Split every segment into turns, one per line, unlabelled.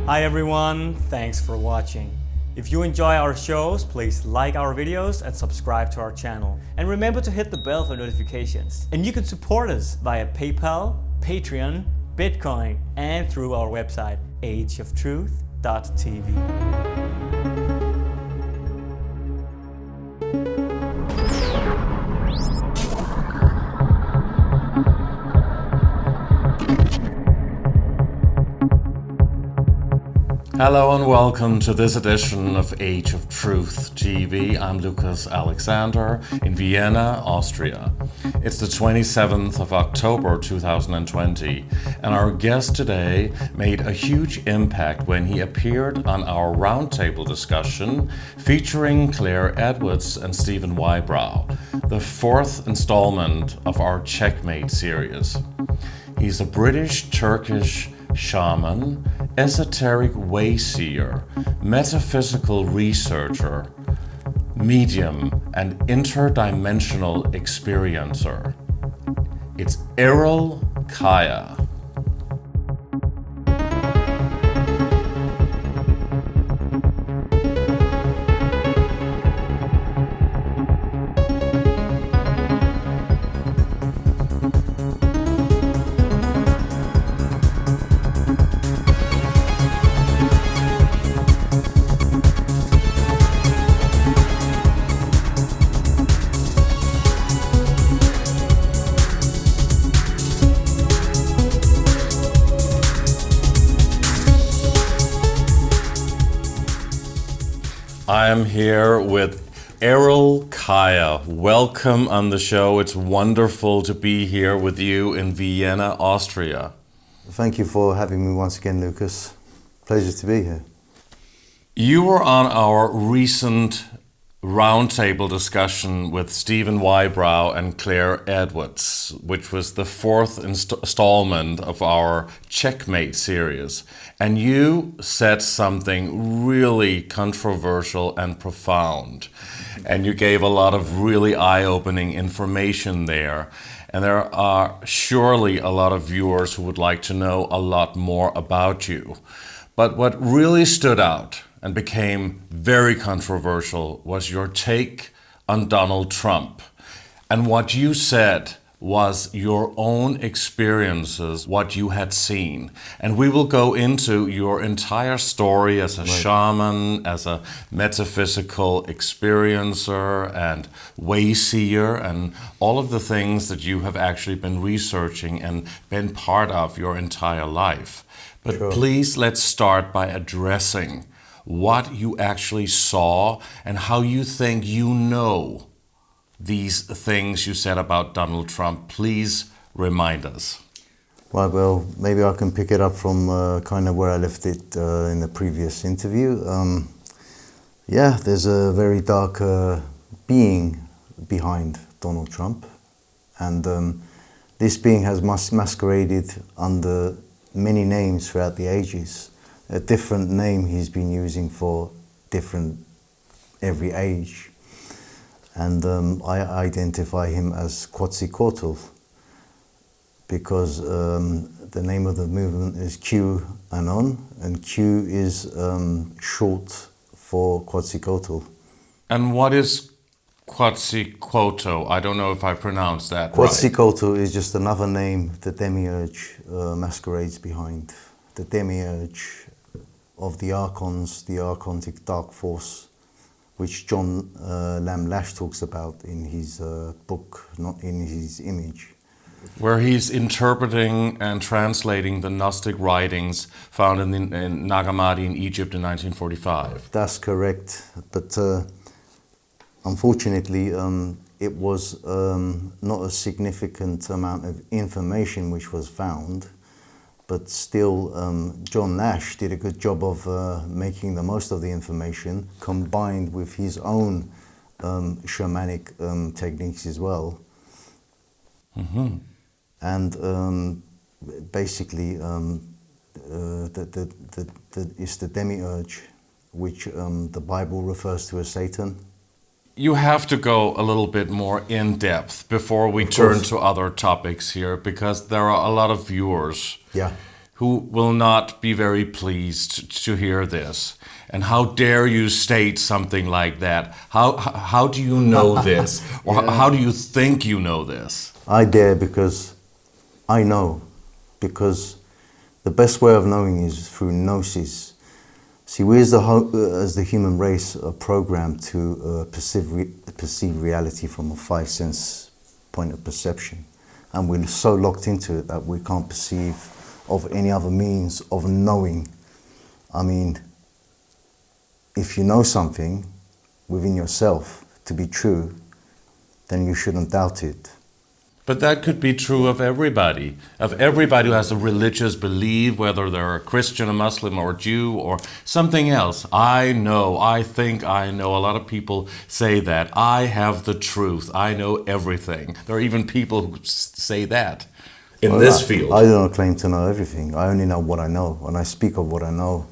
Hi everyone, thanks for watching. If you enjoy our shows, please like our videos and subscribe to our channel. And remember to hit the bell for notifications. And you can support us via PayPal, Patreon, Bitcoin, and through our website, ageoftruthtv.
Hello and welcome to this edition of Age of Truth TV. I'm Lucas Alexander in Vienna, Austria. It's the 27th of October 2020, and our guest today made a huge impact when he appeared on our roundtable discussion featuring Claire Edwards and Stephen Wybrow, the fourth installment of our Checkmate series. He's a British-Turkish shaman, esoteric wayseer, metaphysical researcher, medium, and interdimensional experiencer. It's ERIL Kaya. I am here with ERIL Kaya. Welcome on the show. It's wonderful to be here with you in Vienna, Austria.
Thank you for having me once again, Lucas. Pleasure to be here.
You were on our recent roundtable discussion with Stephen Wybrow and Claire Edwards, which was the fourth installment of our Checkmate series. And you said something really controversial and profound. And you gave a lot of really eye-opening information there. And there are surely a lot of viewers who would like to know a lot more about you. But what really stood out and became very controversial was your take on Donald Trump. And what you said was your own experiences, what you had seen. And we will go into your entire story as a shaman, as a metaphysical experiencer and wayseer, and all of the things that you have actually been researching and been part of your entire life. But please, let's start by addressing what you actually saw and how you think you know these things you said about Donald Trump. Please remind us.
Well, maybe I can pick it up from kind of where I left it in the previous interview. Yeah, there's a very dark being behind Donald Trump. And this being has masqueraded under many names throughout the ages. A different name he's been using for every age. And I identify him as Quetzalcoatl because the name of the movement is QAnon, and Q is short for Quetzalcoatl.
And what is Quetzalcoatl? I don't know if I pronounced that right.
Quetzalcoatl is just another name the demiurge masquerades behind. The demiurge of the Archons, the Archontic Dark Force, which John Lamb Lash talks about in his book, Not in His Image.
Where he's interpreting and translating the Gnostic writings found in Nag Hammadi in Egypt in 1945.
That's correct, but unfortunately it was not a significant amount of information which was found. But still, John Nash did a good job of making the most of the information, combined with his own shamanic techniques as well. Mm-hmm. And basically, it's the demiurge, which the Bible refers to as Satan.
You have to go a little bit more in depth before we turn to other topics here, because there are a lot of viewers who will not be very pleased to hear this. And how dare you state something like that? How do you know this? Or how do you think you know this?
I dare because I know. Because the best way of knowing is through gnosis. See, we as the human race are programmed to perceive reality from a five sense point of perception. And we're so locked into it that we can't perceive of any other means of knowing. I mean, if you know something within yourself to be true, then you shouldn't doubt it.
But that could be true of everybody who has a religious belief, whether they're a Christian, a Muslim, or a Jew, or something else. I know, I think I know. A lot of people say that. I have the truth. I know everything. There are even people who say that in this field.
I don't claim to know everything. I only know what I know, and I speak of what I know.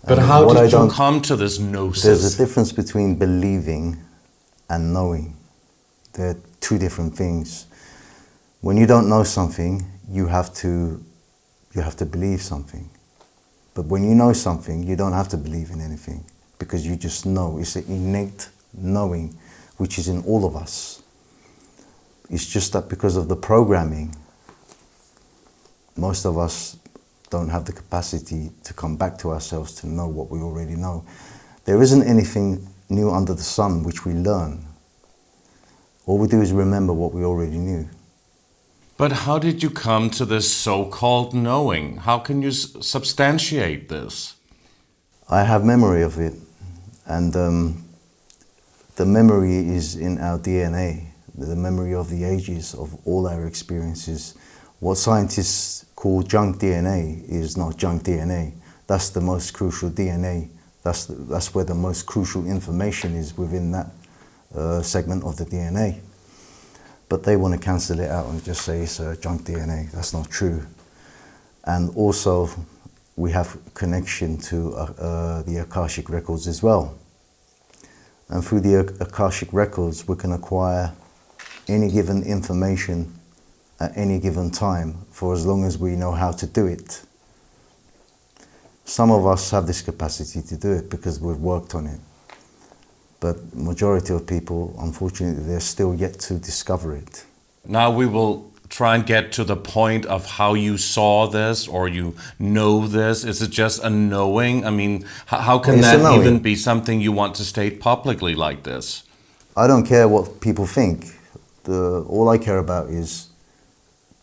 But how did you come to this gnosis?
There's a difference between believing and knowing. They're two different things. When you don't know something, you have to believe something. But when you know something, you don't have to believe in anything because you just know. It's an innate knowing, which is in all of us. It's just that because of the programming, most of us don't have the capacity to come back to ourselves to know what we already know. There isn't anything new under the sun which we learn. All we do is remember what we already knew.
But how did you come to this so-called knowing? How can you substantiate this?
I have memory of it, and the memory is in our DNA, the memory of the ages of all our experiences. What scientists call junk DNA is not junk DNA. That's the most crucial DNA. That's where the most crucial information is within that segment of the DNA. But they want to cancel it out and just say it's junk DNA. That's not true. And also, we have connection to the Akashic records as well. And through the Akashic records, we can acquire any given information at any given time for as long as we know how to do it. Some of us have this capacity to do it because we've worked on it. But majority of people, unfortunately, they're still yet to discover it.
Now we will try and get to the point of how you saw this or you know this. Is it just a knowing? I mean, how can that even be something you want to state publicly like this?
I don't care what people think. All I care about is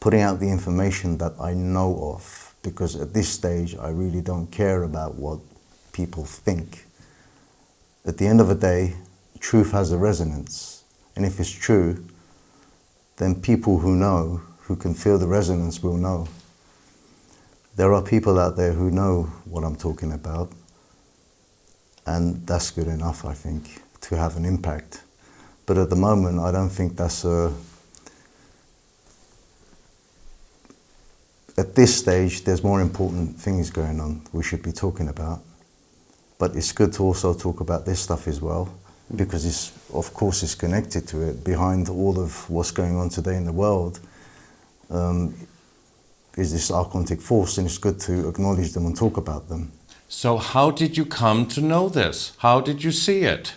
putting out the information that I know of. Because at this stage, I really don't care about what people think. At the end of the day, truth has a resonance. And if it's true, then people who know, who can feel the resonance will know. There are people out there who know what I'm talking about. And that's good enough, I think, to have an impact. But at the moment, I don't think that's at this stage, there's more important things going on we should be talking about. But it's good to also talk about this stuff as well, because it's, of course, it's connected to it. Behind all of what's going on today in the world is this archontic force, and it's good to acknowledge them and talk about them.
So how did you come to know this? How did you see it?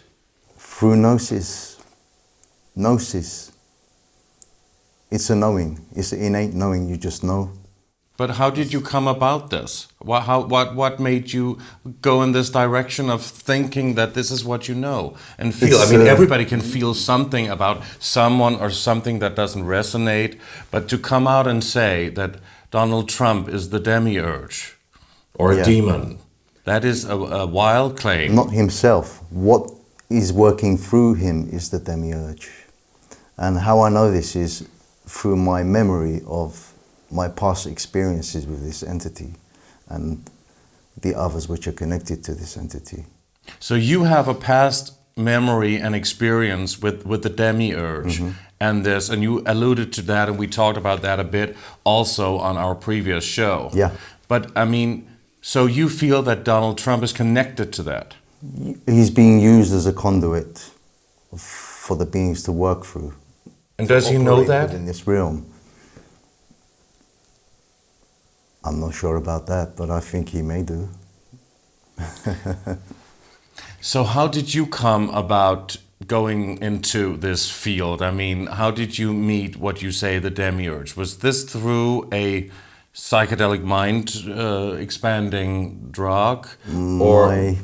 Through gnosis. Gnosis. It's a knowing. It's an innate knowing, you just know.
But how did you come about this? What made you go in this direction of thinking that this is what you know and feel? I mean, everybody can feel something about someone or something that doesn't resonate, but to come out and say that Donald Trump is the demiurge or a demon, that is a wild claim.
Not himself. What is working through him is the demiurge. And how I know this is through my memory of my past experiences with this entity and the others which are connected to this entity.
So you have a past memory and experience with the demiurge and this, and you alluded to that, and we talked about that a bit also on our previous show.
Yeah.
But I mean, so you feel that Donald Trump is connected to that?
He's being used as a conduit for the beings to work through.
And does he know that?
In this realm. I'm not sure about that, but I think he may do.
So how did you come about going into this field? I mean, how did you meet what you say the demiurge? Was this through a psychedelic mind expanding drug? Or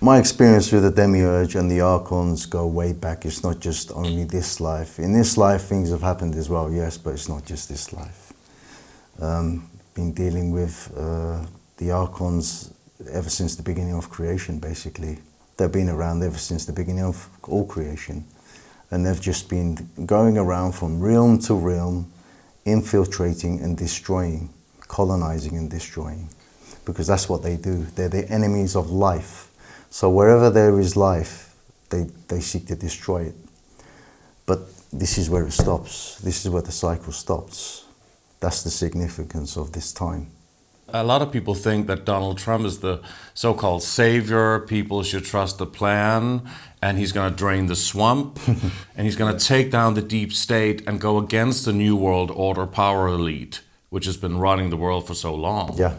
My experience with the demiurge and the archons go way back. It's not just only this life. In this life, things have happened as well, yes, but it's not just this life. Been dealing with the archons ever since the beginning of creation, basically. They've been around ever since the beginning of all creation. And they've just been going around from realm to realm, infiltrating and destroying, colonizing and destroying. Because that's what they do. They're the enemies of life. So wherever there is life, they seek to destroy it. But this is where it stops. This is where the cycle stops. That's the significance of this time.
a lot of people think that Donald Trump is the so-called savior. People should trust the plan, and he's going to drain the swamp, and he's going to take down the deep state and go against the New World Order power elite, which has been running the world for so long.
Yeah.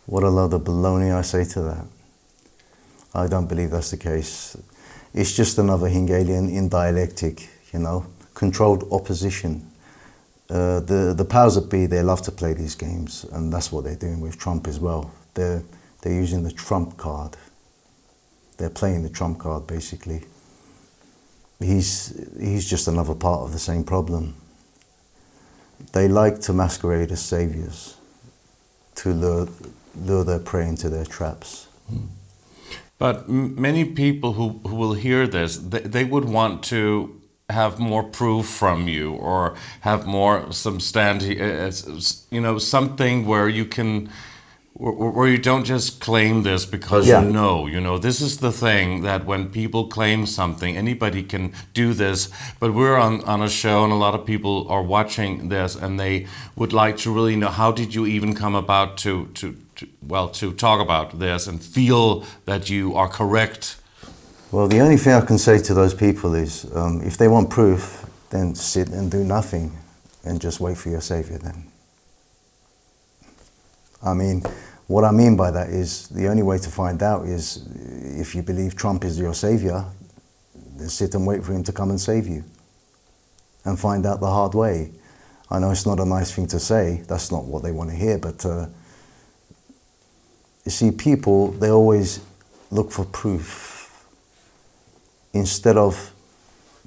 What a load of baloney I say to that. I don't believe that's the case. It's just another Hegelian in dialectic, you know, controlled opposition. The powers that be, they love to play these games, and that's what they're doing with Trump as well. They're using the Trump card. They're playing the Trump card, basically. He's just another part of the same problem. They like to masquerade as saviors, to lure their prey into their traps.
But many people who will hear this, they would want to have more proof from you, or have more something where you can, where you don't just claim this because you know. This is the thing, that when people claim something, anybody can do this. But we're on a show, and a lot of people are watching this, and they would like to really know, how did you even come about to talk about this and feel that you are correct?
Well, the only thing I can say to those people is, if they want proof, then sit and do nothing and just wait for your savior then. I mean, what I mean by that is, the only way to find out is, if you believe Trump is your savior, then sit and wait for him to come and save you. And find out the hard way. I know it's not a nice thing to say, that's not what they want to hear, but you see, people, they always look for proof, instead of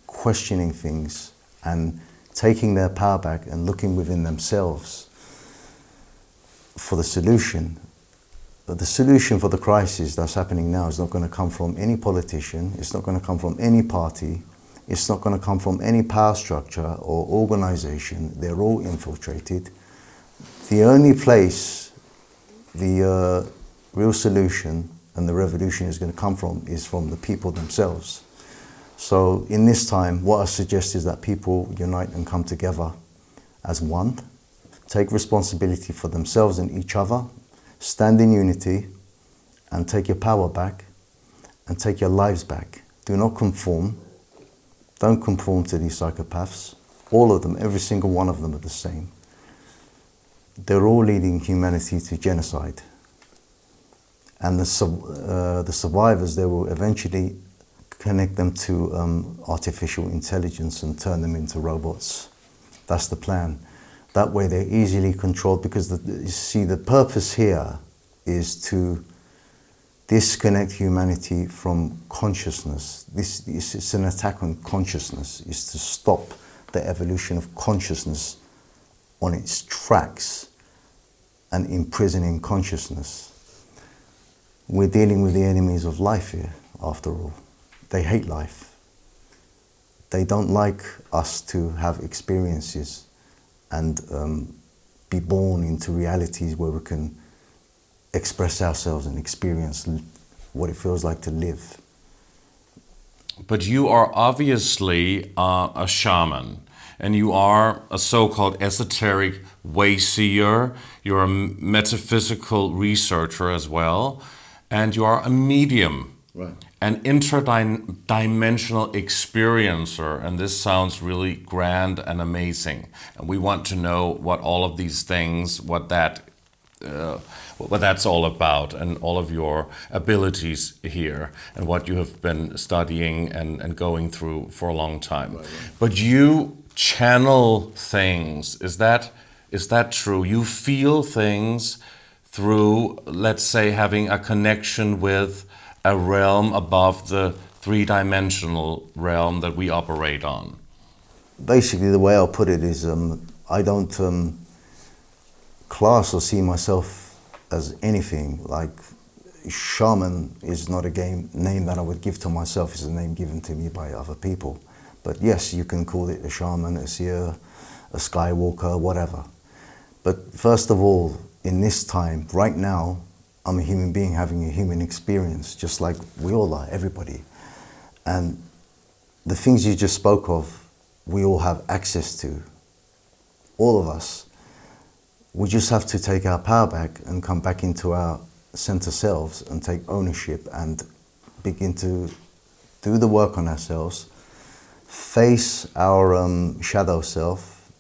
questioning things and taking their power back and looking within themselves for the solution. But the solution for the crisis that's happening now is not going to come from any politician, it's not going to come from any party, it's not going to come from any power structure or organization. They're all infiltrated. The only place the real solution and the revolution is going to come from is from the people themselves. So in this time, what I suggest is that people unite and come together as one, take responsibility for themselves and each other, stand in unity, and take your power back and take your lives back. Do not conform. Don't conform to these psychopaths. All of them, every single one of them are the same. They're all leading humanity to genocide. And the survivors, they will eventually connect them to artificial intelligence and turn them into robots. That's the plan. That way they're easily controlled, because you see, the purpose here is to disconnect humanity from consciousness. It's an attack on consciousness. It's to stop the evolution of consciousness on its tracks and imprisoning consciousness. We're dealing with the enemies of life here, after all. They hate life. They don't like us to have experiences and be born into realities where we can express ourselves and experience what it feels like to live.
But you are obviously a shaman, and you are a so-called esoteric Wayseer. You're a metaphysical researcher as well, and you are a medium.
Right.
An interdimensional experiencer, and this sounds really grand and amazing. And we want to know what all of these things, what that what that's all about, and all of your abilities here, and what you have been studying and going through for a long time. Right. But you channel things. Is that true? You feel things through, let's say, having a connection with a realm above the three-dimensional realm that we operate on?
Basically, the way I'll put it is I don't class or see myself as anything. Like, shaman is not a name that I would give to myself. It's a name given to me by other people. But yes, you can call it a shaman, a seer, a skywalker, whatever. But first of all, in this time, right now, I'm a human being having a human experience, just like we all are, everybody. And the things you just spoke of, we all have access to, all of us. We just have to take our power back and come back into our center selves and take ownership and begin to do the work on ourselves, face our shadow self,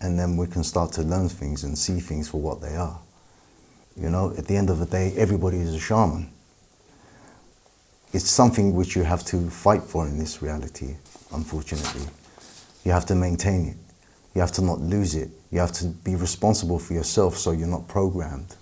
and then we can start to learn things and see things for what they are. You know, at the end of the day, everybody is a shaman. It's something which you have to fight for in this reality, unfortunately. You have to maintain it. You have to not lose it. You have to be responsible for yourself so you're not programmed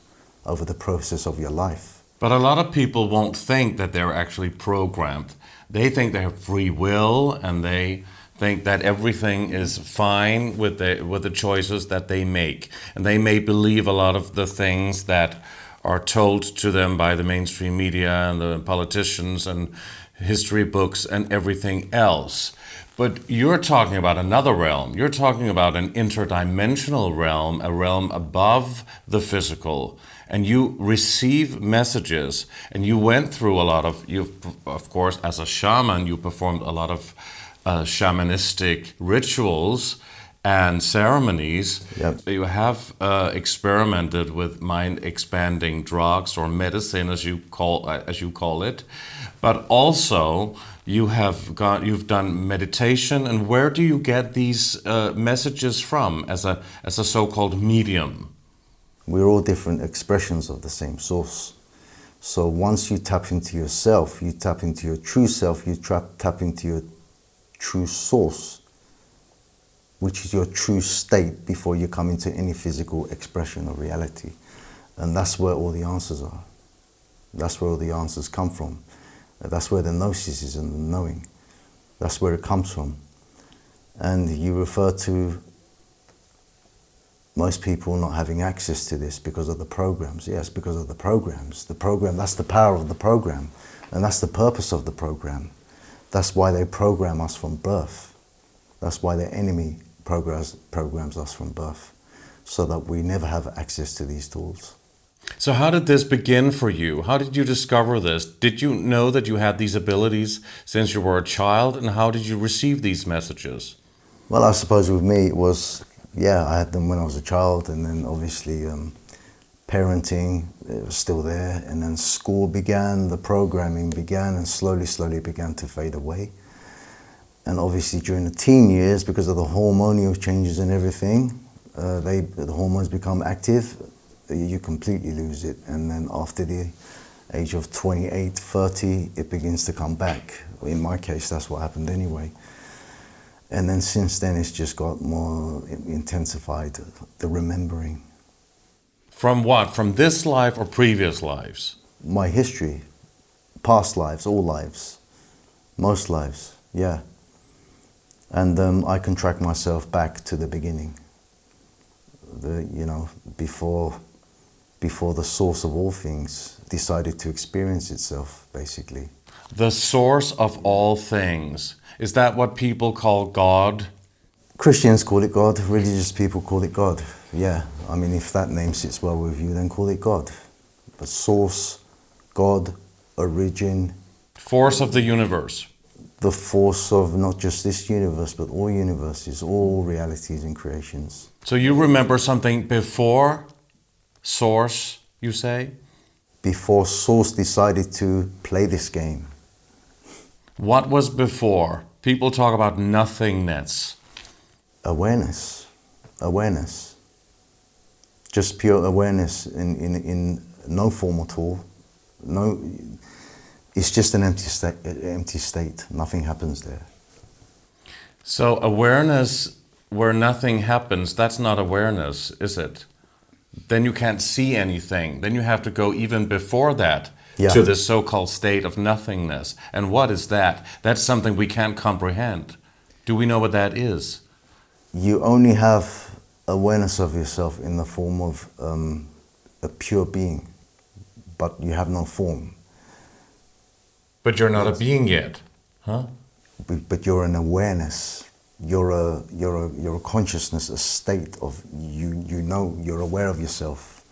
over the process of your life.
But a lot of people won't think that they're actually programmed. They think they have free will, and they think that everything is fine with the choices that they make. And they may believe a lot of the things that are told to them by the mainstream media and the politicians and history books and everything else. But you're talking about another realm. You're talking about an interdimensional realm, a realm above the physical. And you receive messages, and you went through a lot of, of course, as a shaman, you performed a lot of shamanistic rituals and ceremonies.
Yep.
You have experimented with mind-expanding drugs or medicine, as you call it, but also you've done meditation. And where do you get these messages from as a so-called medium?
We're all different expressions of the same source. So once you tap into yourself, you tap into your true self, you tap into your true source, which is your true state before you come into any physical expression of reality. And that's where all the answers are. That's where all the answers come from. That's where the gnosis is and the knowing. That's where it comes from. And you refer to most people not having access to this because of the programs. Yes, because of the programs. The program, that's the power of the program. And that's the purpose of the program. That's why they program us from birth. That's why the enemy programs us from birth, so that we never have access to these tools.
So how did this begin for you? How did you discover this? Did you know that you had these abilities since you were a child? And how did you receive these messages?
Well, I suppose with me it was, I had them when I was a child, and then obviously parenting, it was still there, and then school began, the programming began, and slowly began to fade away. And obviously during the teen years, because of the hormonal changes and everything, the hormones become active, you completely lose it. And then after the age of 28, 30, it begins to come back. In my case, that's what happened anyway. And then since then, it's just got more intensified, the remembering.
From what? From this life or previous lives?
My history, past lives, all lives, most lives, yeah. And I can track myself back to the beginning, before the source of all things decided to experience itself, basically.
The source of all things. Is that what people call God?
Christians call it God, religious people call it God, yeah. I mean, if that name sits well with you, then call it God. But source, God, origin.
Force of the universe.
The force of not just this universe, but all universes, all realities and creations.
So you remember something before Source, you say?
Before Source decided to play this game.
What was before? People talk about nothingness.
Awareness. Awareness. just pure awareness in no form at all. No, it's just an empty state. Nothing happens there.
So awareness where nothing happens, that's not awareness, is it? Then you can't see anything. Then you have to go even before that to the so-called state of nothingness. And what is that? That's something we can't comprehend. Do we know what that is?
You only have awareness of yourself in the form of a pure being, but you have no form.
But you're not a being yet, huh?
But you're an awareness. You're a consciousness, a state of you know, you're aware of yourself,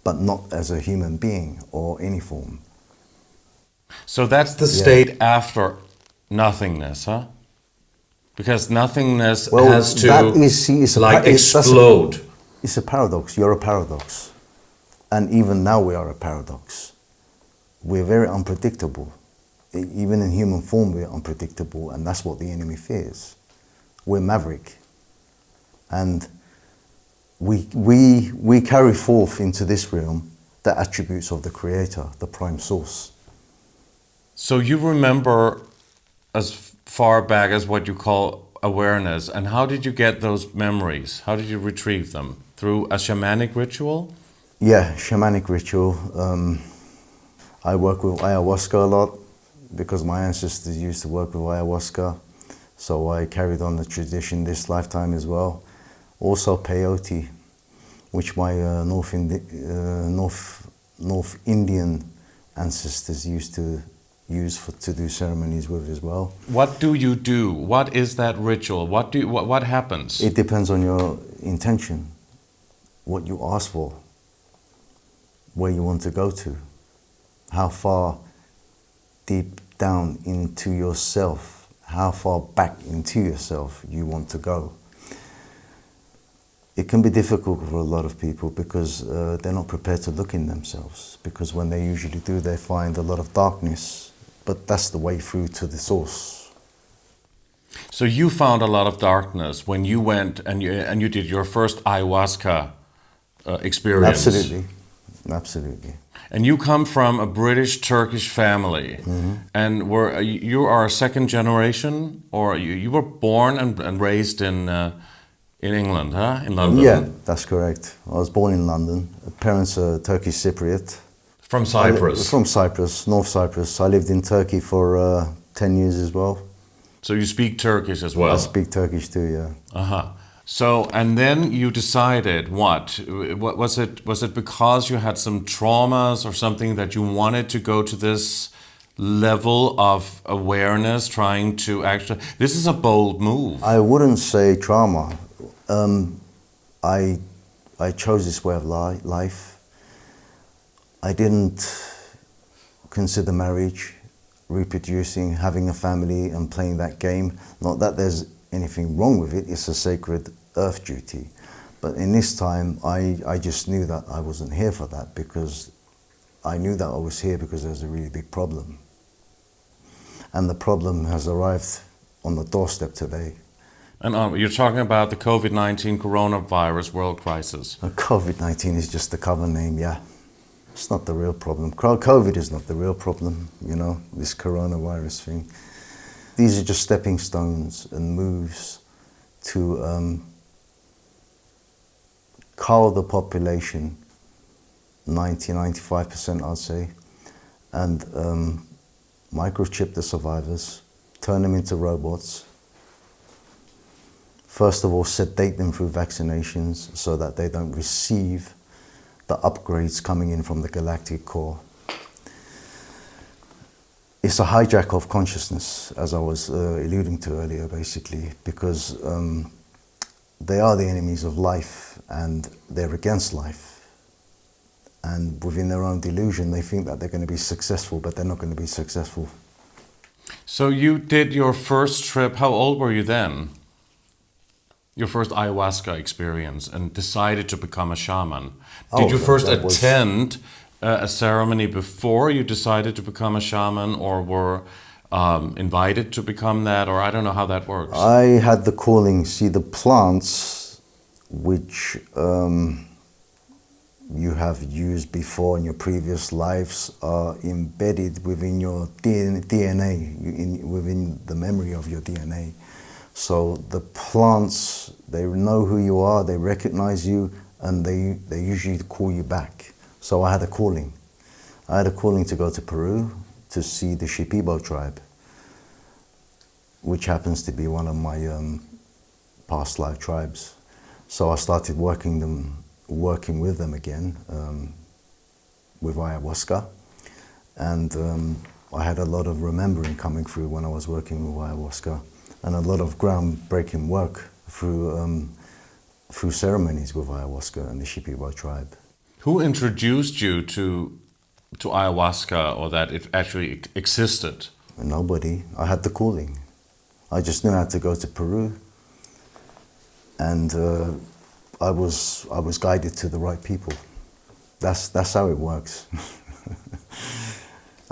but not as a human being or any form.
So that's the state after nothingness, huh? Because nothingness has to explode.
It's a paradox. You're a paradox. And even now we are a paradox. We're very unpredictable. Even in human form, we're unpredictable, and that's what the enemy fears. We're maverick. And we carry forth into this realm the attributes of the Creator, the Prime Source.
So you remember as far back as what you call awareness, and how did you get those memories? How did you retrieve them? Through a shamanic ritual?
Yeah, shamanic ritual. I work with ayahuasca a lot because my ancestors used to work with ayahuasca, so I carried on the tradition this lifetime as well. Also peyote, which my North Indian ancestors used to use to do ceremonies with as well.
What do you do? What is that ritual? What happens?
It depends on your intention, what you ask for, where you want to go to, how far deep down into yourself, how far back into yourself you want to go. It can be difficult for a lot of people because they're not prepared to look in themselves, because when they usually do, they find a lot of darkness, but that's the way through to the source.
So you found a lot of darkness when you went and you did your first ayahuasca experience.
Absolutely, absolutely.
And you come from a British-Turkish family, and you are a second generation, or you were born and raised in England, huh? In London.
Yeah, that's correct. I was born in London. Parents are Turkish Cypriot.
From Cyprus.
From Cyprus, North Cyprus. I lived in Turkey for 10 years as well.
So you speak Turkish as well?
I speak Turkish too, yeah.
Uh-huh. So, and then you decided what? Was it because you had some traumas or something that you wanted to go to this level of awareness, trying to actually... This is a bold move.
I wouldn't say trauma. I chose this way of life. I didn't consider marriage, reproducing, having a family and playing that game. Not that there's anything wrong with it, it's a sacred earth duty. But in this time, I just knew that I wasn't here for that, because I knew that I was here because there was a really big problem. And the problem has arrived on the doorstep today.
And you're talking about the COVID-19 coronavirus world crisis.
COVID-19 is just the cover name, yeah. It's not the real problem. COVID is not the real problem, you know, this coronavirus thing. These are just stepping stones and moves to cull the population, 95% I'd say, and microchip the survivors, turn them into robots. First of all, sedate them through vaccinations so that they don't receive the upgrades coming in from the galactic core. It's a hijack of consciousness, as I was alluding to earlier, basically, because they are the enemies of life and they're against life. And within their own delusion, they think that they're going to be successful, but they're not going to be successful.
So you did your first trip, how old were you then? Your first ayahuasca experience, and decided to become a shaman. Did you first attend a ceremony before you decided to become a shaman, or were invited to become that, or I don't know how that works?
I had the calling. See, the plants which you have used before in your previous lives are embedded within your DNA, within the memory of your DNA. So the plants, they know who you are, they recognize you, and they usually call you back. So I had a calling. I had a calling to go to Peru to see the Shipibo tribe, which happens to be one of my past life tribes. So I started working with them again with ayahuasca, and I had a lot of remembering coming through when I was working with ayahuasca, and a lot of groundbreaking work through ceremonies with ayahuasca and the Shipibo tribe.
Who introduced you to ayahuasca, or that it actually existed?
Nobody. I had the calling. I just knew I had to go to Peru, and I was guided to the right people. That's how it works.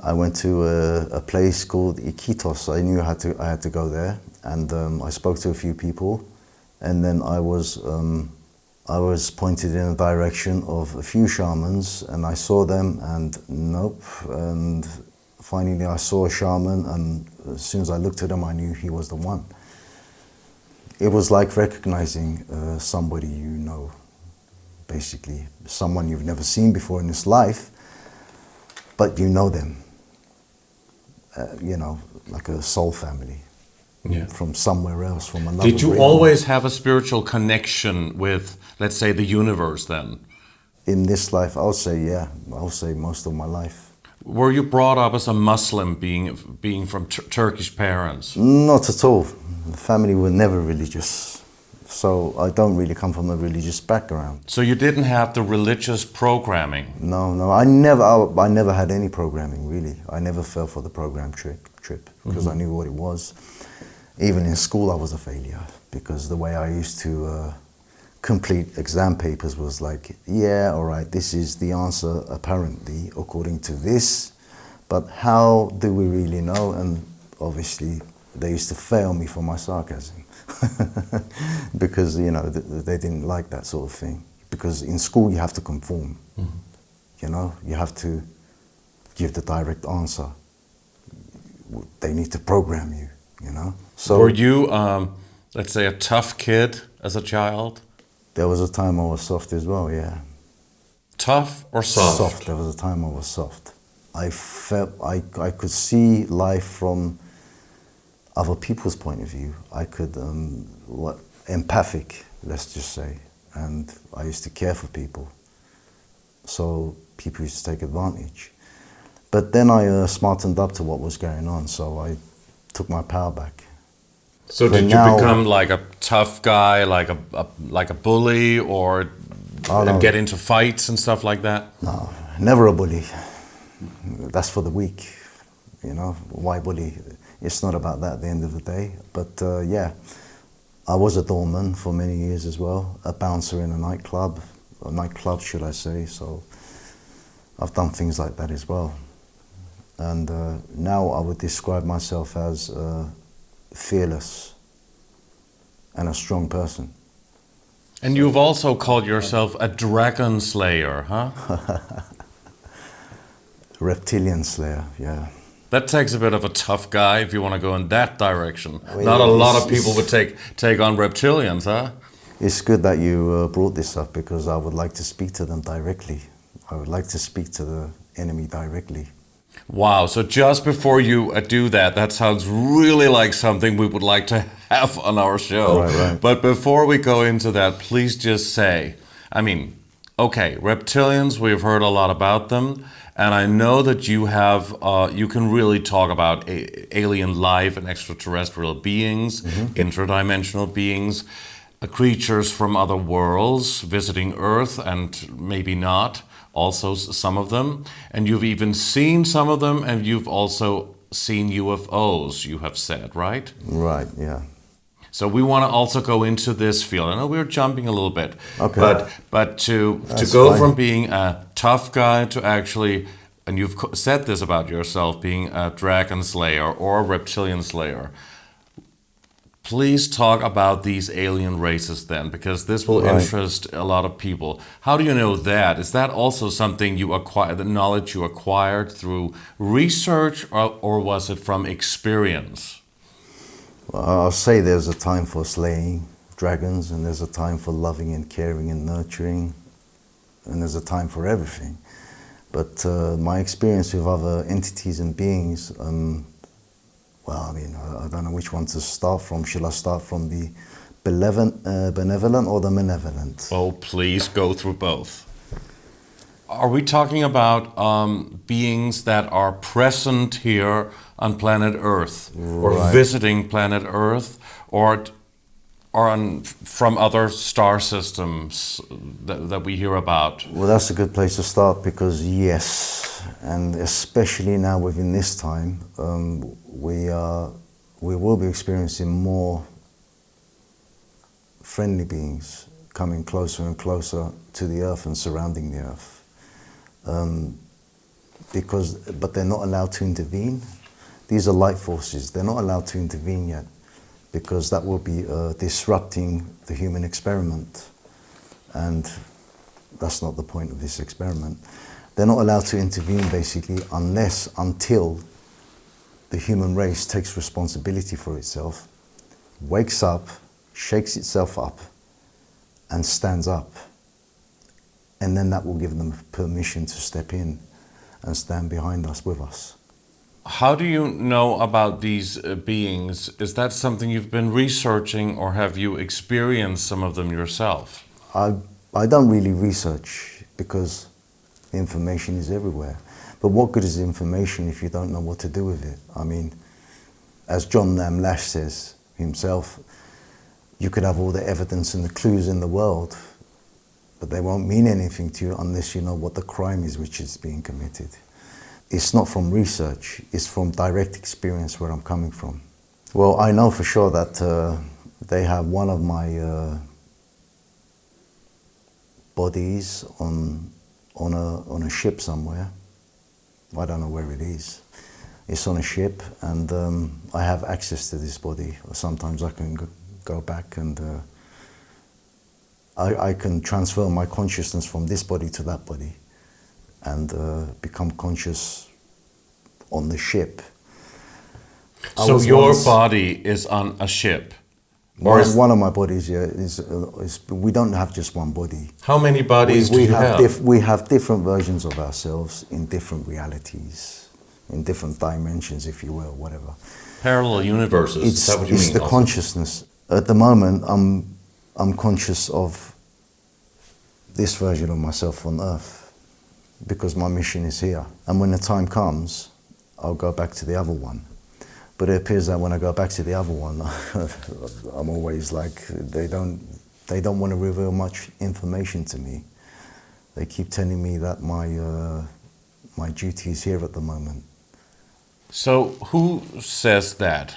I went to a place called Iquitos. I knew I had to go there, and I spoke to a few people, and then I was pointed in a direction of a few shamans, and I saw them, and nope. And finally, I saw a shaman, and as soon as I looked at him, I knew he was the one. It was like recognizing somebody you know, basically. Someone you've never seen before in this life, but you know them. You know, like a soul family. Yeah. From somewhere else, from another.
Did you always have a spiritual connection with, let's say, the universe then?
In this life, I'll say, yeah. I'll say most of my life.
Were you brought up as a Muslim, being from Turkish parents?
Not at all. The family were never religious, so I don't really come from a religious background.
So you didn't have the religious programming?
No, I never had any programming, really. I never fell for the program trip because I knew what it was. Even in school, I was a failure because the way I used to complete exam papers was like, yeah, all right, this is the answer apparently according to this, but how do we really know? And obviously, they used to fail me for my sarcasm because, you know, they didn't like that sort of thing. Because in school, you have to conform. You know, you have to give the direct answer. They need to program you, you know. So
were you, let's say, a tough kid as a child?
There was a time I was soft as well, yeah.
Tough or soft?
Soft. There was a time I was soft. I felt I could see life from other people's point of view. I could, empathic, let's just say. And I used to care for people. So people used to take advantage. But then I smartened up to what was going on, so I took my power back.
So did you become like a tough guy, like a bully, or get into fights and stuff like that?
No, never a bully. That's for the weak, you know. Why bully? It's not about that at the end of the day. But yeah, I was a doorman for many years as well, a bouncer in a nightclub, or nightclub should I say. So I've done things like that as well. And now I would describe myself as fearless and a strong person.
And you've also called yourself a dragon slayer, huh?
Reptilian slayer, yeah.
That takes a bit of a tough guy if you want to go in that direction. Not a lot of people would take on reptilians, huh?
It's good that you brought this up because I would like to speak to them directly. I would like to speak to the enemy directly.
Wow, so just before you do that, that sounds really like something we would like to have on our show.
Right.
But before we go into that, please just say, I mean, okay, reptilians, we've heard a lot about them, and I know that you have, you can really talk about alien life and extraterrestrial beings, interdimensional beings, creatures from other worlds visiting Earth and maybe not. Also some of them, and you've even seen some of them, and you've also seen UFOs, you have said, right?
Right, yeah.
So we want to also go into this field. I know we're jumping a little bit,
okay.
but to go from being a tough guy to actually, and you've said this about yourself, being a dragon slayer or a reptilian slayer, Please talk about these alien races then, because this will interest a lot of people. How do you know that? Is that also something you acquired, the knowledge you acquired through research, or was it from experience?
Well, I'll say there's a time for slaying dragons, and there's a time for loving and caring and nurturing, and there's a time for everything. But my experience with other entities and beings, well, I mean, I don't know which one to start from. Shall I start from the benevolent or the malevolent?
Oh, please go through both. Are we talking about beings that are present here on planet Earth, or visiting planet Earth, or from other star systems that we hear about?
Well, that's a good place to start, because yes, and especially now within this time, we will be experiencing more friendly beings coming closer and closer to the Earth and surrounding the Earth. But they're not allowed to intervene. These are light forces. They're not allowed to intervene yet, because that will be disrupting the human experiment. And that's not the point of this experiment. They're not allowed to intervene, basically, until the human race takes responsibility for itself, wakes up, shakes itself up, and stands up. And then that will give them permission to step in and stand behind us, with us.
How do you know about these beings? Is that something you've been researching, or have you experienced some of them yourself?
I don't really research, because the information is everywhere. But what good is information if you don't know what to do with it? I mean, as John Lash says himself, you could have all the evidence and the clues in the world, but they won't mean anything to you unless you know what the crime is which is being committed. It's not from research, it's from direct experience where I'm coming from. Well, I know for sure that they have one of my bodies on a ship somewhere. I don't know where it is. It's on a ship, and I have access to this body. Sometimes I can go back and I can transfer my consciousness from this body to that body and become conscious on the ship.
So your body is on a ship?
One of my bodies, yeah, is we don't have just one body.
How many bodies do you have?
We have different versions of ourselves in different realities, in different dimensions, if you will, whatever.
Parallel universes, is that what you mean?
It's the consciousness. At the moment, I'm conscious of this version of myself on Earth, because my mission is here. And when the time comes, I'll go back to the other one. But it appears that when I go back to the other one, I'm always like, they don't want to reveal much information to me. They keep telling me that my duty is here at the moment.
So who says that?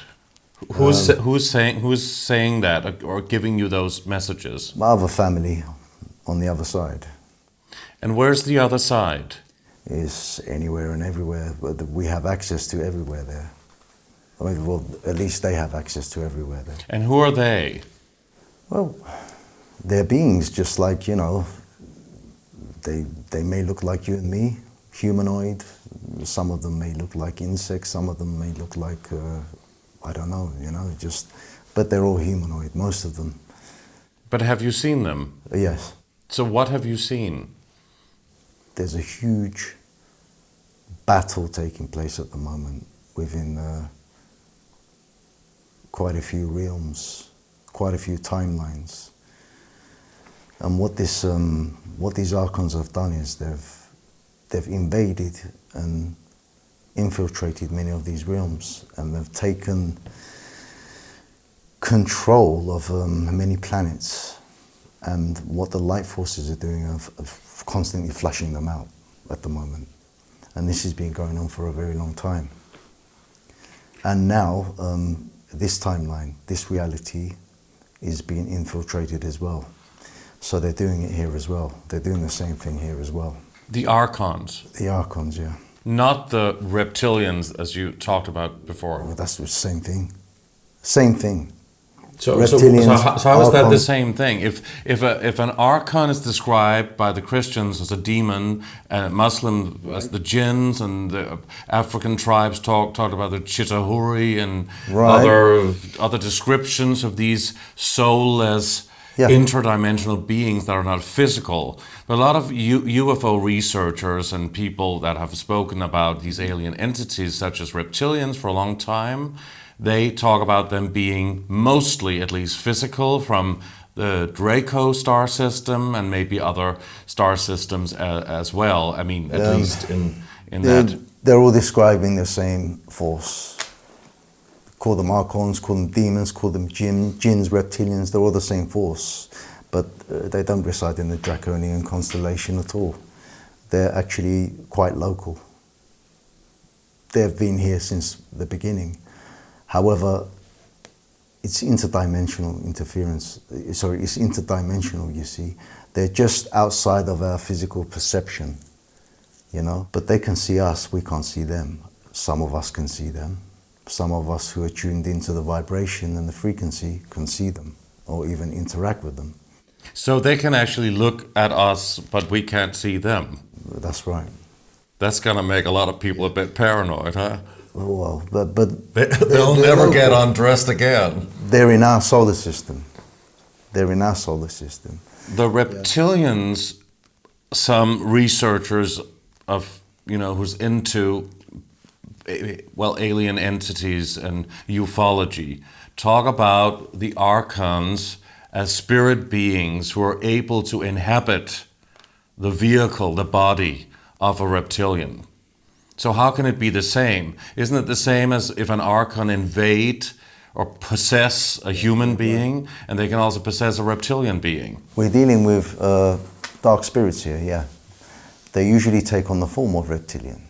Who's saying that, or giving you those messages?
My other family on the other side.
And where's the other side?
Is anywhere and everywhere. We have access to everywhere there. I mean, well, at least they have access to everywhere there.
And who are they?
Well, they're beings just like, you know, they may look like you and me, humanoid. Some of them may look like insects, some of them may look like, I don't know, you know, but they're all humanoid, most of them.
But have you seen them?
Yes.
So what have you seen?
There's a huge battle taking place at the moment within quite a few realms, quite a few timelines. And what these archons have done is they've invaded and infiltrated many of these realms, and they've taken control of many planets. And what the light forces are doing of constantly flushing them out at the moment. And this has been going on for a very long time. And now, this timeline, this reality is being infiltrated as well. So they're doing it here as well. They're doing the same thing here as well.
The archons?
The archons, yeah.
Not the reptilians, as you talked about before.
Well, that's the same thing. Same thing.
So how is that the same thing? If an archon is described by the Christians as a demon, and Muslim as the jinns, and the African tribes talked about the chitahuri and other descriptions of these soulless interdimensional beings that are not physical. But a lot of UFO researchers and people that have spoken about these alien entities, such as reptilians, for a long time, they talk about them being mostly, at least, physical, from the Draco star system and maybe other star systems as well. I mean, at least in that.
They're all describing the same force. Call them archons, call them demons, call them jinns, reptilians, they're all the same force. But they don't reside in the Draconian constellation at all. They're actually quite local. They've been here since the beginning. However, it's interdimensional interference. Sorry, it's interdimensional, you see. They're just outside of our physical perception, you know. But they can see us, we can't see them. Some of us can see them. Some of us who are tuned into the vibration and the frequency can see them or even interact with them.
So they can actually look at us, but we can't see them.
That's right.
That's gonna make a lot of people a bit paranoid, huh?
Well, but
they'll never get undressed again.
They're in our solar system. They're in our solar system.
The reptilians, some researchers of, who's into, alien entities and ufology, talk about the archons as spirit beings who are able to inhabit the vehicle, the body of a reptilian. So how can it be the same? Isn't it the same as if an archon invade or possess a human being, and they can also possess a reptilian being?
We're dealing with dark spirits here, yeah. They usually take on the form of reptilian.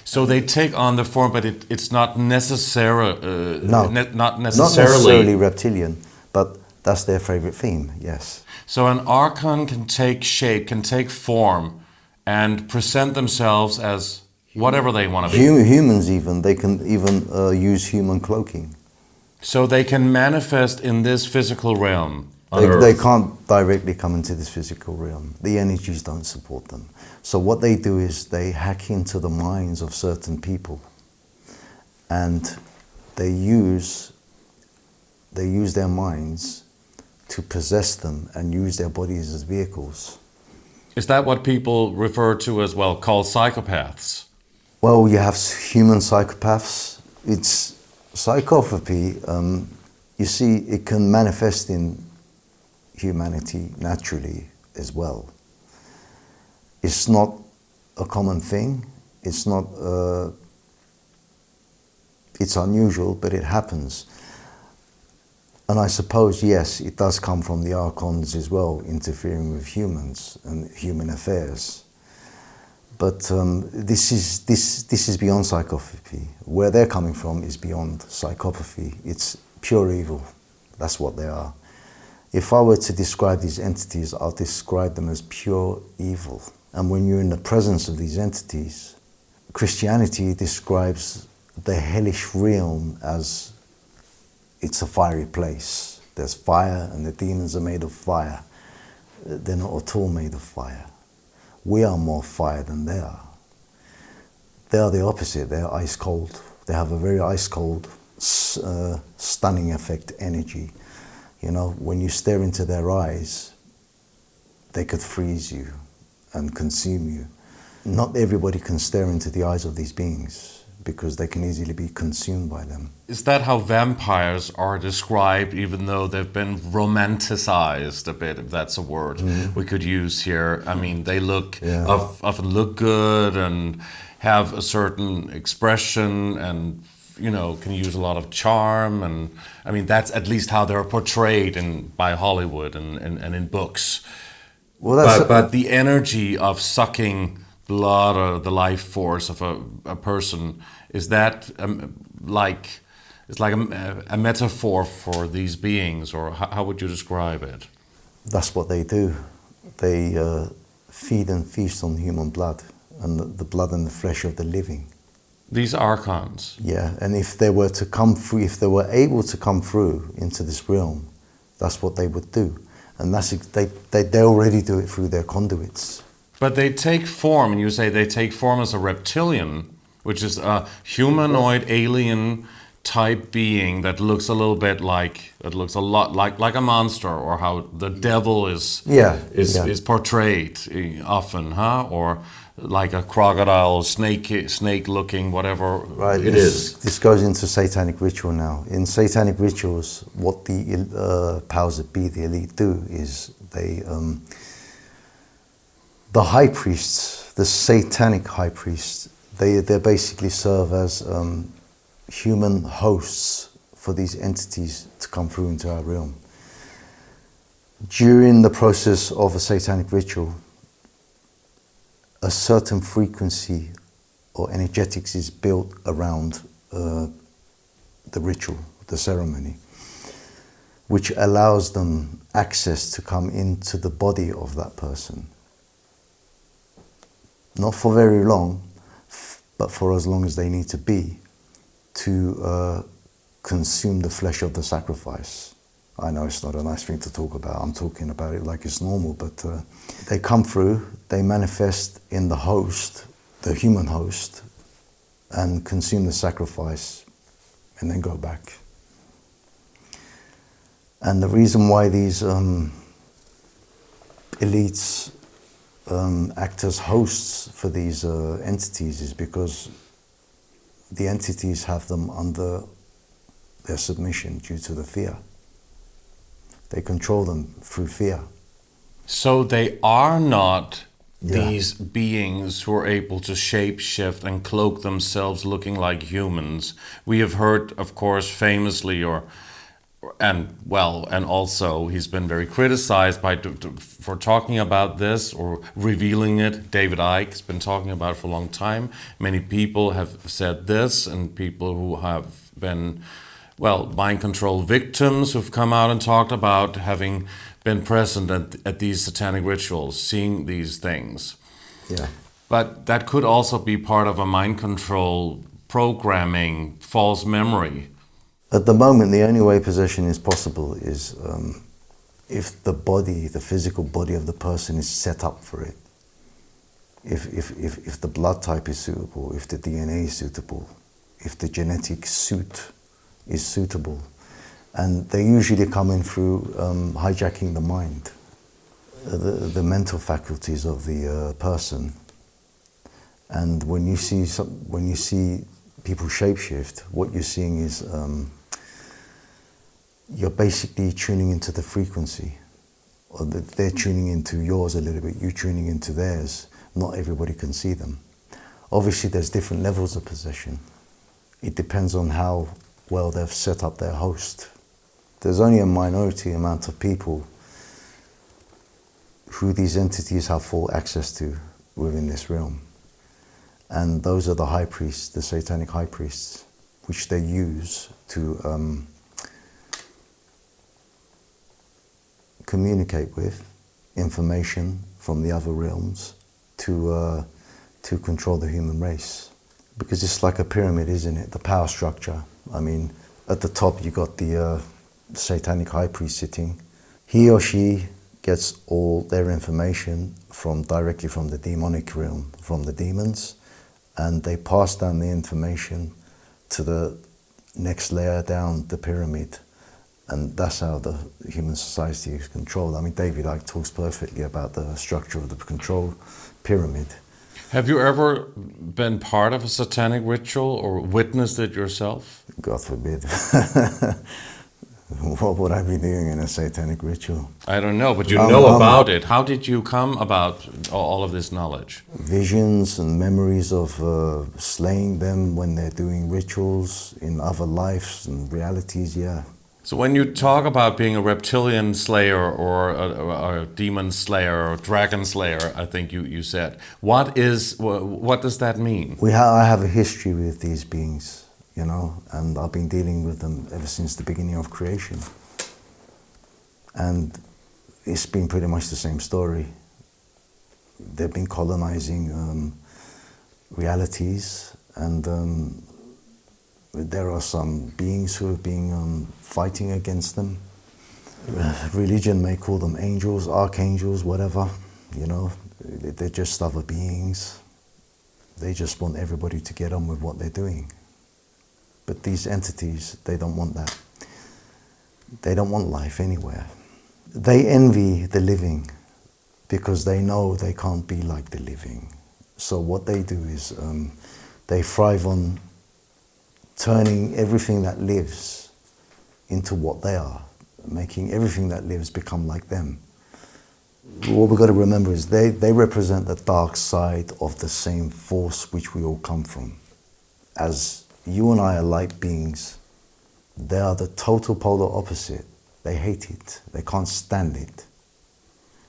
So they take on the form, but it's not necessarily...
not necessarily reptilian, but that's their favorite theme, yes.
So an archon can take shape, can take form, and present themselves as whatever they want to be.
Humans even, they can even use human cloaking.
So they can manifest in this physical realm.
They can't directly come into this physical realm. The energies don't support them. So what they do is they hack into the minds of certain people, and they use their minds to possess them and use their bodies as vehicles.
Is that what people refer to as, called psychopaths?
Well, you have human psychopaths. It's psychopathy. You see, it can manifest in humanity naturally as well. It's not a common thing. It's not. It's unusual, but it happens. And I suppose, yes, it does come from the archons as well, interfering with humans and human affairs. But this is beyond psychopathy. Where they're coming from is beyond psychopathy. It's pure evil. That's what they are. If I were to describe these entities, I'll describe them as pure evil. And when you're in the presence of these entities, Christianity describes the hellish realm as it's a fiery place. There's fire, and the demons are made of fire. They're not at all made of fire. We are more fire than they are. They are the opposite. They're ice cold. They have a very ice cold, stunning effect energy. You know, when you stare into their eyes, they could freeze you and consume you. Not everybody can stare into the eyes of these beings because they can easily be consumed by them.
Is that how vampires are described, even though they've been romanticized a bit, if that's a word we could use here? I mean, they look often look good and have a certain expression and, you know, can use a lot of charm. And I mean, that's at least how they're portrayed by Hollywood and in books. Well, but the energy of sucking blood or the life force of a person, is that it's like a metaphor for these beings, or how would you describe it?
That's what they do. They feed and feast on human blood and the blood and the flesh of the living.
These archons.
Yeah, and if they were to come through, if they were able to come through into this realm, that's what they would do. And they already do it through their conduits.
But they take form, and you say they take form as a reptilian, which is a humanoid alien type being that looks a little bit like, it looks a lot like a monster, or how the devil is portrayed often, huh? Or like a crocodile, snake looking, whatever it is.
This goes into satanic ritual now. In satanic rituals, what the powers that be, the elite, do is they, the high priests, the satanic high priests, they basically serve as human hosts for these entities to come through into our realm. During the process of a satanic ritual, a certain frequency or energetics is built around the ritual, the ceremony, which allows them access to come into the body of that person. Not for very long, but for as long as they need to be, to consume the flesh of the sacrifice. I know it's not a nice thing to talk about. I'm talking about it like it's normal, but they come through, they manifest in the host, the human host, and consume the sacrifice, and then go back. And the reason why these elites act as hosts for these entities is because the entities have them under their submission due to the fear. They control them through fear.
So they are not these beings who are able to shape-shift and cloak themselves looking like humans. We have heard, of course, famously, and also he's been very criticized for talking about this or revealing it. David Icke has been talking about it for a long time. Many people have said this, and people who have been, mind control victims who've come out and talked about having been present at these satanic rituals, seeing these things.
Yeah.
But that could also be part of a mind control programming, false memory.
At the moment, the only way possession is possible is if the body, the physical body of the person is set up for it. If the blood type is suitable, if the DNA is suitable, if the genetic suit is suitable. And they usually come in through hijacking the mind, the mental faculties of the person. And when you see people shapeshift, what you're seeing is you're basically tuning into the frequency, or they're tuning into yours a little bit, you're tuning into theirs. Not everybody can see them. Obviously, there's different levels of possession. It depends on how well they've set up their host. There's only a minority amount of people who these entities have full access to within this realm. And those are the high priests, the satanic high priests, which they use to communicate with information from the other realms to control the human race. Because it's like a pyramid, isn't it? The power structure. I mean, at the top you got the satanic high priest sitting. He or she gets all their information directly from the demonic realm, from the demons, and they pass down the information to the next layer down the pyramid, and that's how the human society is controlled. I mean, David Icke talks perfectly about the structure of the control pyramid.
Have you ever been part of a satanic ritual or witnessed it yourself?
God forbid. What would I be doing in a satanic ritual?
I don't know, but you know about it. How did you come about all of this knowledge?
Visions and memories of slaying them when they're doing rituals in other lives and realities, yeah.
So when you talk about being a reptilian slayer or a demon slayer or dragon slayer, I think you said, what does that mean?
I have a history with these beings, you know, and I've been dealing with them ever since the beginning of creation. And it's been pretty much the same story. They've been colonizing realities And there are some beings who have been fighting against them. Religion may call them angels, archangels, whatever, you know. They're just other beings. They just want everybody to get on with what they're doing. But these entities, they don't want that. They don't want life anywhere. They envy the living because they know they can't be like the living. So what they do is they thrive on turning everything that lives into what they are, making everything that lives become like them. What we've got to remember is they represent the dark side of the same force which we all come from. As you and I are light beings, they are the total polar opposite. They hate it. They can't stand it.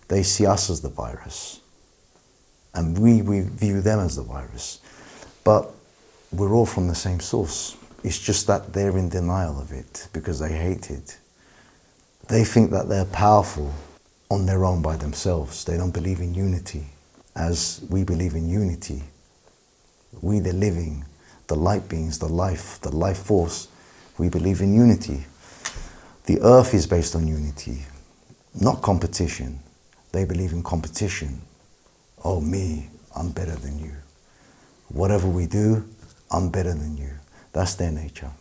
They see us as the virus. And we view them as the virus. But we're all from the same source. It's just that they're in denial of it because they hate it. They think that they're powerful on their own by themselves. They don't believe in unity as we believe in unity. We, the living, the light beings, the life force, we believe in unity. The earth is based on unity, not competition. They believe in competition. Oh, me, I'm better than you. Whatever we do, I'm better than you. That's their nature.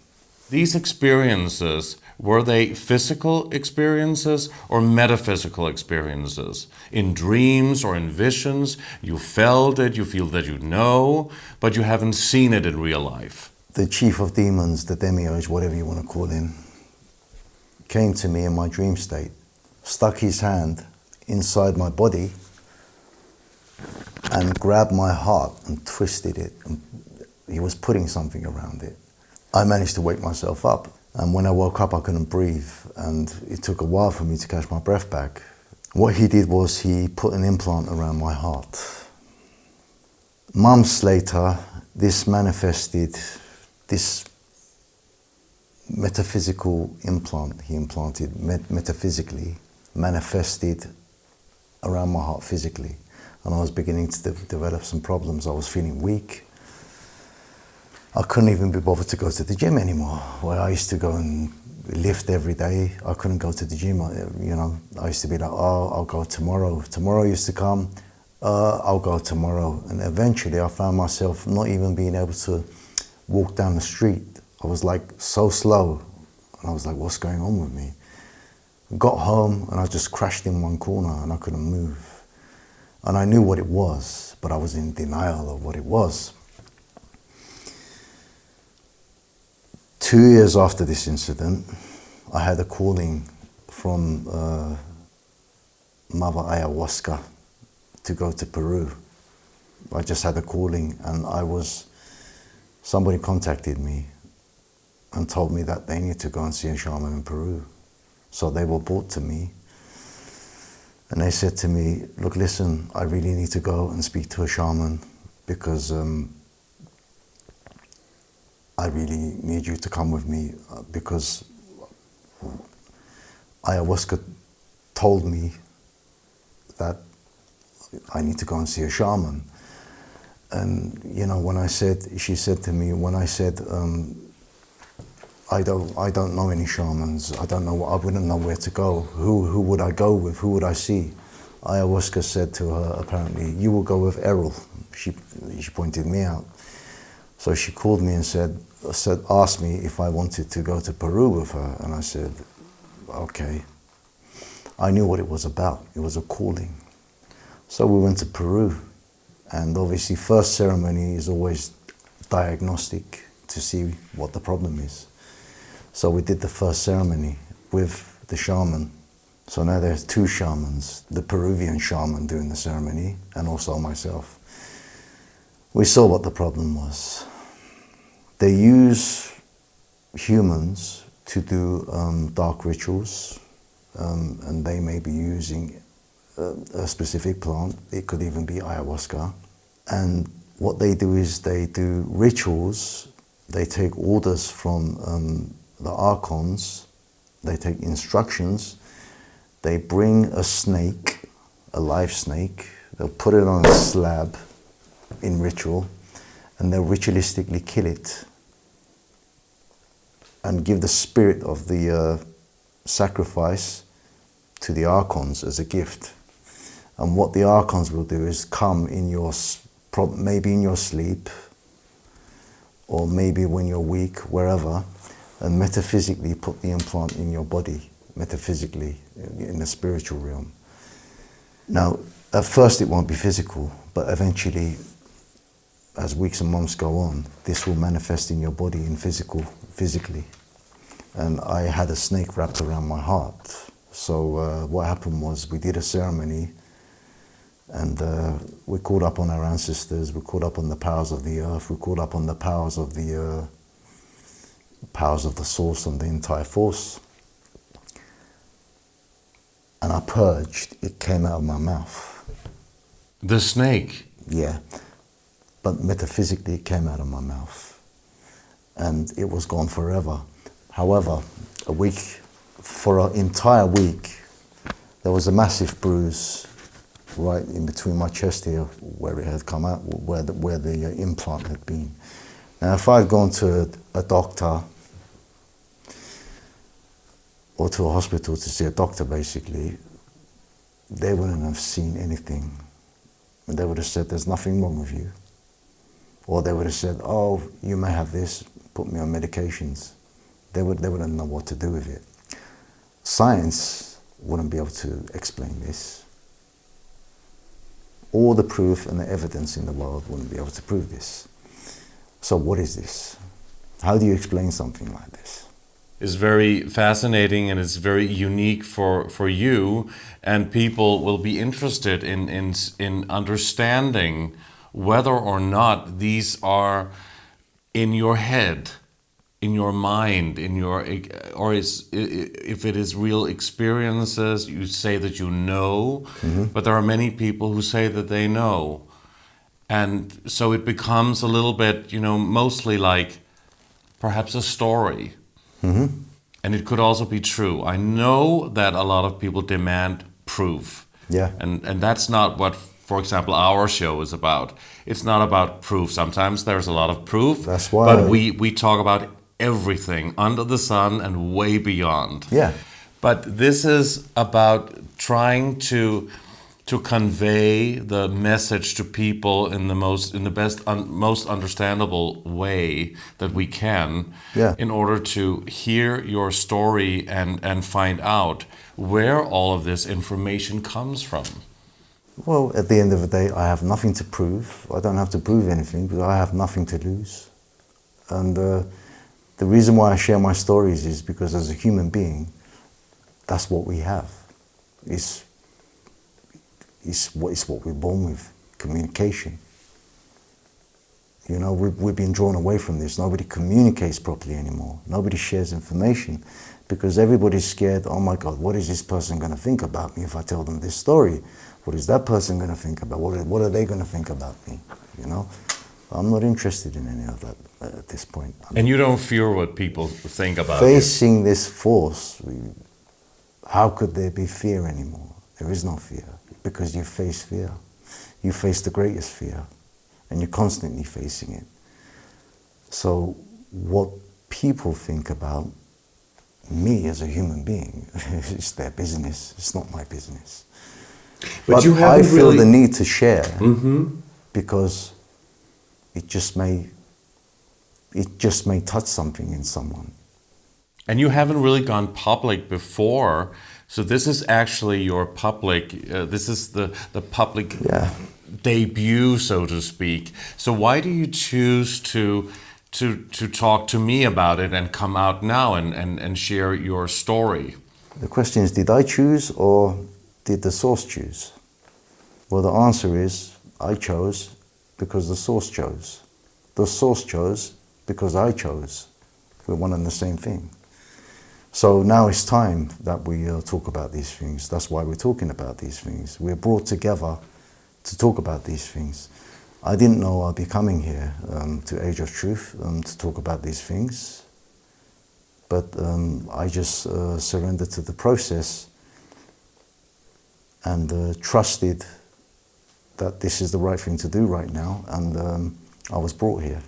These experiences, were they physical experiences or metaphysical experiences? In dreams or in visions, you felt it, you feel that you know, but you haven't seen it in real life.
The chief of demons, the demiurge, whatever you want to call him, came to me in my dream state, stuck his hand inside my body and grabbed my heart and twisted it. And he was putting something around it. I managed to wake myself up, and when I woke up I couldn't breathe, and it took a while for me to catch my breath back. What he did was he put an implant around my heart. Months later, this manifested, this metaphysical implant he implanted metaphysically manifested around my heart physically, and I was beginning to develop some problems. I was feeling weak. I couldn't even be bothered to go to the gym anymore, where I used to go and lift every day. I couldn't go to the gym, you know. I used to be like, oh, I'll go tomorrow. Tomorrow used to come, I'll go tomorrow. And eventually I found myself not even being able to walk down the street. I was like so slow, and I was like, what's going on with me? Got home and I just crashed in one corner and I couldn't move. And I knew what it was, but I was in denial of what it was. 2 years after this incident, I had a calling from Mother Ayahuasca to go to Peru. I just had a calling, and somebody contacted me and told me that they need to go and see a shaman in Peru. So they were brought to me, and they said to me, look, listen, I really need to go and speak to a shaman because I really need you to come with me because Ayahuasca told me that I need to go and see a shaman. And you know, she said to me, when I said, I don't know any shamans, I wouldn't know where to go. Who would I go with? Who would I see? Ayahuasca said to her, apparently, you will go with Errol. She pointed me out. So she called me and asked me if I wanted to go to Peru with her, and I said, okay. I knew what it was about. It was a calling. So we went to Peru, and obviously first ceremony is always diagnostic to see what the problem is. So we did the first ceremony with the shaman. So now there's two shamans, the Peruvian shaman doing the ceremony, and also myself. We saw what the problem was. They use humans to do dark rituals, and they may be using a specific plant. It could even be ayahuasca. And what they do is they do rituals. They take orders from the archons. They take instructions. They bring a snake, a live snake. They'll put it on a slab in ritual, and they'll ritualistically kill it and give the spirit of the sacrifice to the archons as a gift. And what the archons will do is come in your, maybe in your sleep, or maybe when you're weak, wherever, and metaphysically put the implant in your body, metaphysically, in the spiritual realm. Now, at first it won't be physical, but eventually, as weeks and months go on, this will manifest in your body in physically. And I had a snake wrapped around my heart. So what happened was we did a ceremony, and we called up on our ancestors, we called up on the powers of the earth, we called up on the powers of the source and the entire force. And I purged, it came out of my mouth.
The snake?
Yeah, but metaphysically it came out of my mouth. And it was gone forever. However, for an entire week, there was a massive bruise right in between my chest here, where it had come out, where the implant had been. Now, if I'd gone to a doctor, or to a hospital to see a doctor, basically, they wouldn't have seen anything. And they would have said, there's nothing wrong with you. Or they would have said, oh, you may have this, put me on medications. They wouldn't know what to do with it. Science wouldn't be able to explain this. All the proof and the evidence in the world wouldn't be able to prove this. So what is this? How do you explain something like this?
It's very fascinating, and it's very unique for you, and people will be interested in understanding whether or not these are in your head, in your mind, or if it is real experiences. You say that you know, but there are many people who say that they know. And so it becomes a little bit, mostly like perhaps a story. And it could also be true. I know that a lot of people demand proof.
Yeah.
And that's not what, for example, our show is about. It's not about proof. Sometimes there's a lot of proof.
That's why.
But we talk about everything under the sun and way beyond.
Yeah.
But this is about trying to convey the message to people in the best, most understandable way that we can, in order to hear your story and find out where all of this information comes from.
Well, at the end of the day, I have nothing to prove. I don't have to prove anything because I have nothing to lose. And the reason why I share my stories is because as a human being, that's what we have. It's what we're born with, communication. We've been drawn away from this. Nobody communicates properly anymore. Nobody shares information because everybody's scared, oh my God, what is this person going to think about me if I tell them this story? What is that person going to think about? What are they going to think about me? I'm not interested in any of that at this point.
And you don't fear what people think about
facing this force, how could there be fear anymore? There is no fear. Because you face fear. You face the greatest fear, and you're constantly facing it. So what people think about me as a human being is their business. It's not my business. But I feel the need to share because it just may touch something in someone.
And you haven't really gone public before. So this is actually your public, this is the public debut, so to speak. So why do you choose to talk to me about it and come out now and share your story?
The question is, did I choose or did the source choose? Well, the answer is, I chose because the source chose. The source chose because I chose. We're one and the same thing. So now it's time that we talk about these things. That's why we're talking about these things. We're brought together to talk about these things. I didn't know I'd be coming here to Age of Truth to talk about these things. But I just surrendered to the process and trusted that this is the right thing to do right now. And I was brought here.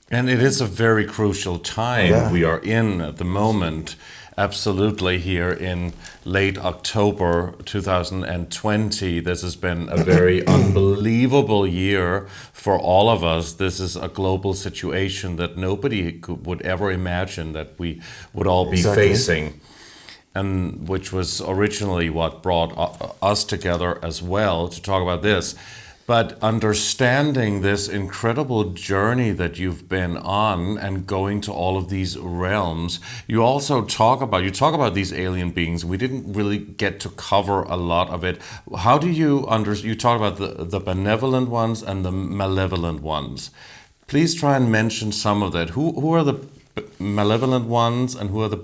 And it is a very crucial time
Yeah.
we are in at the moment, absolutely, here in late October 2020. This has been a very unbelievable year for all of us. This is a global situation that nobody would ever imagine that we would all be
Exactly.
facing, and which was originally what brought us together as well to talk about this. But understanding this incredible journey that you've been on and going to all of these realms, you also talk about these alien beings. We didn't really get to cover a lot of it. How do you you talk about the benevolent ones and the malevolent ones. Please try and mention some of that. Who are the malevolent ones and who are the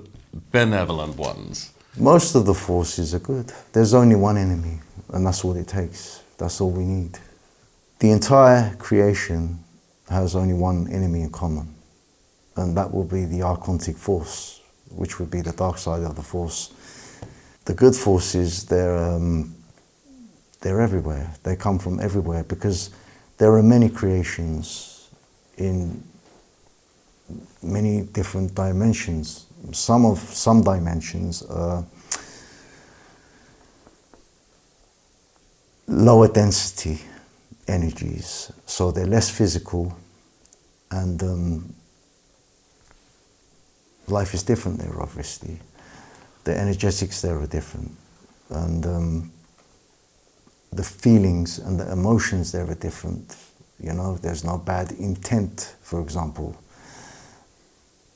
benevolent ones?
Most of the forces are good. There's only one enemy, and that's all it takes. That's all we need. The entire creation has only one enemy in common, and that will be the archontic force, which would be the dark side of the force. The good forces, they're everywhere. They come from everywhere because there are many creations in many different dimensions. Some dimensions are lower density energies, so they're less physical, and life is different there, obviously. The energetics there are different, and the feelings and the emotions there are different. You know, there's no bad intent, for example.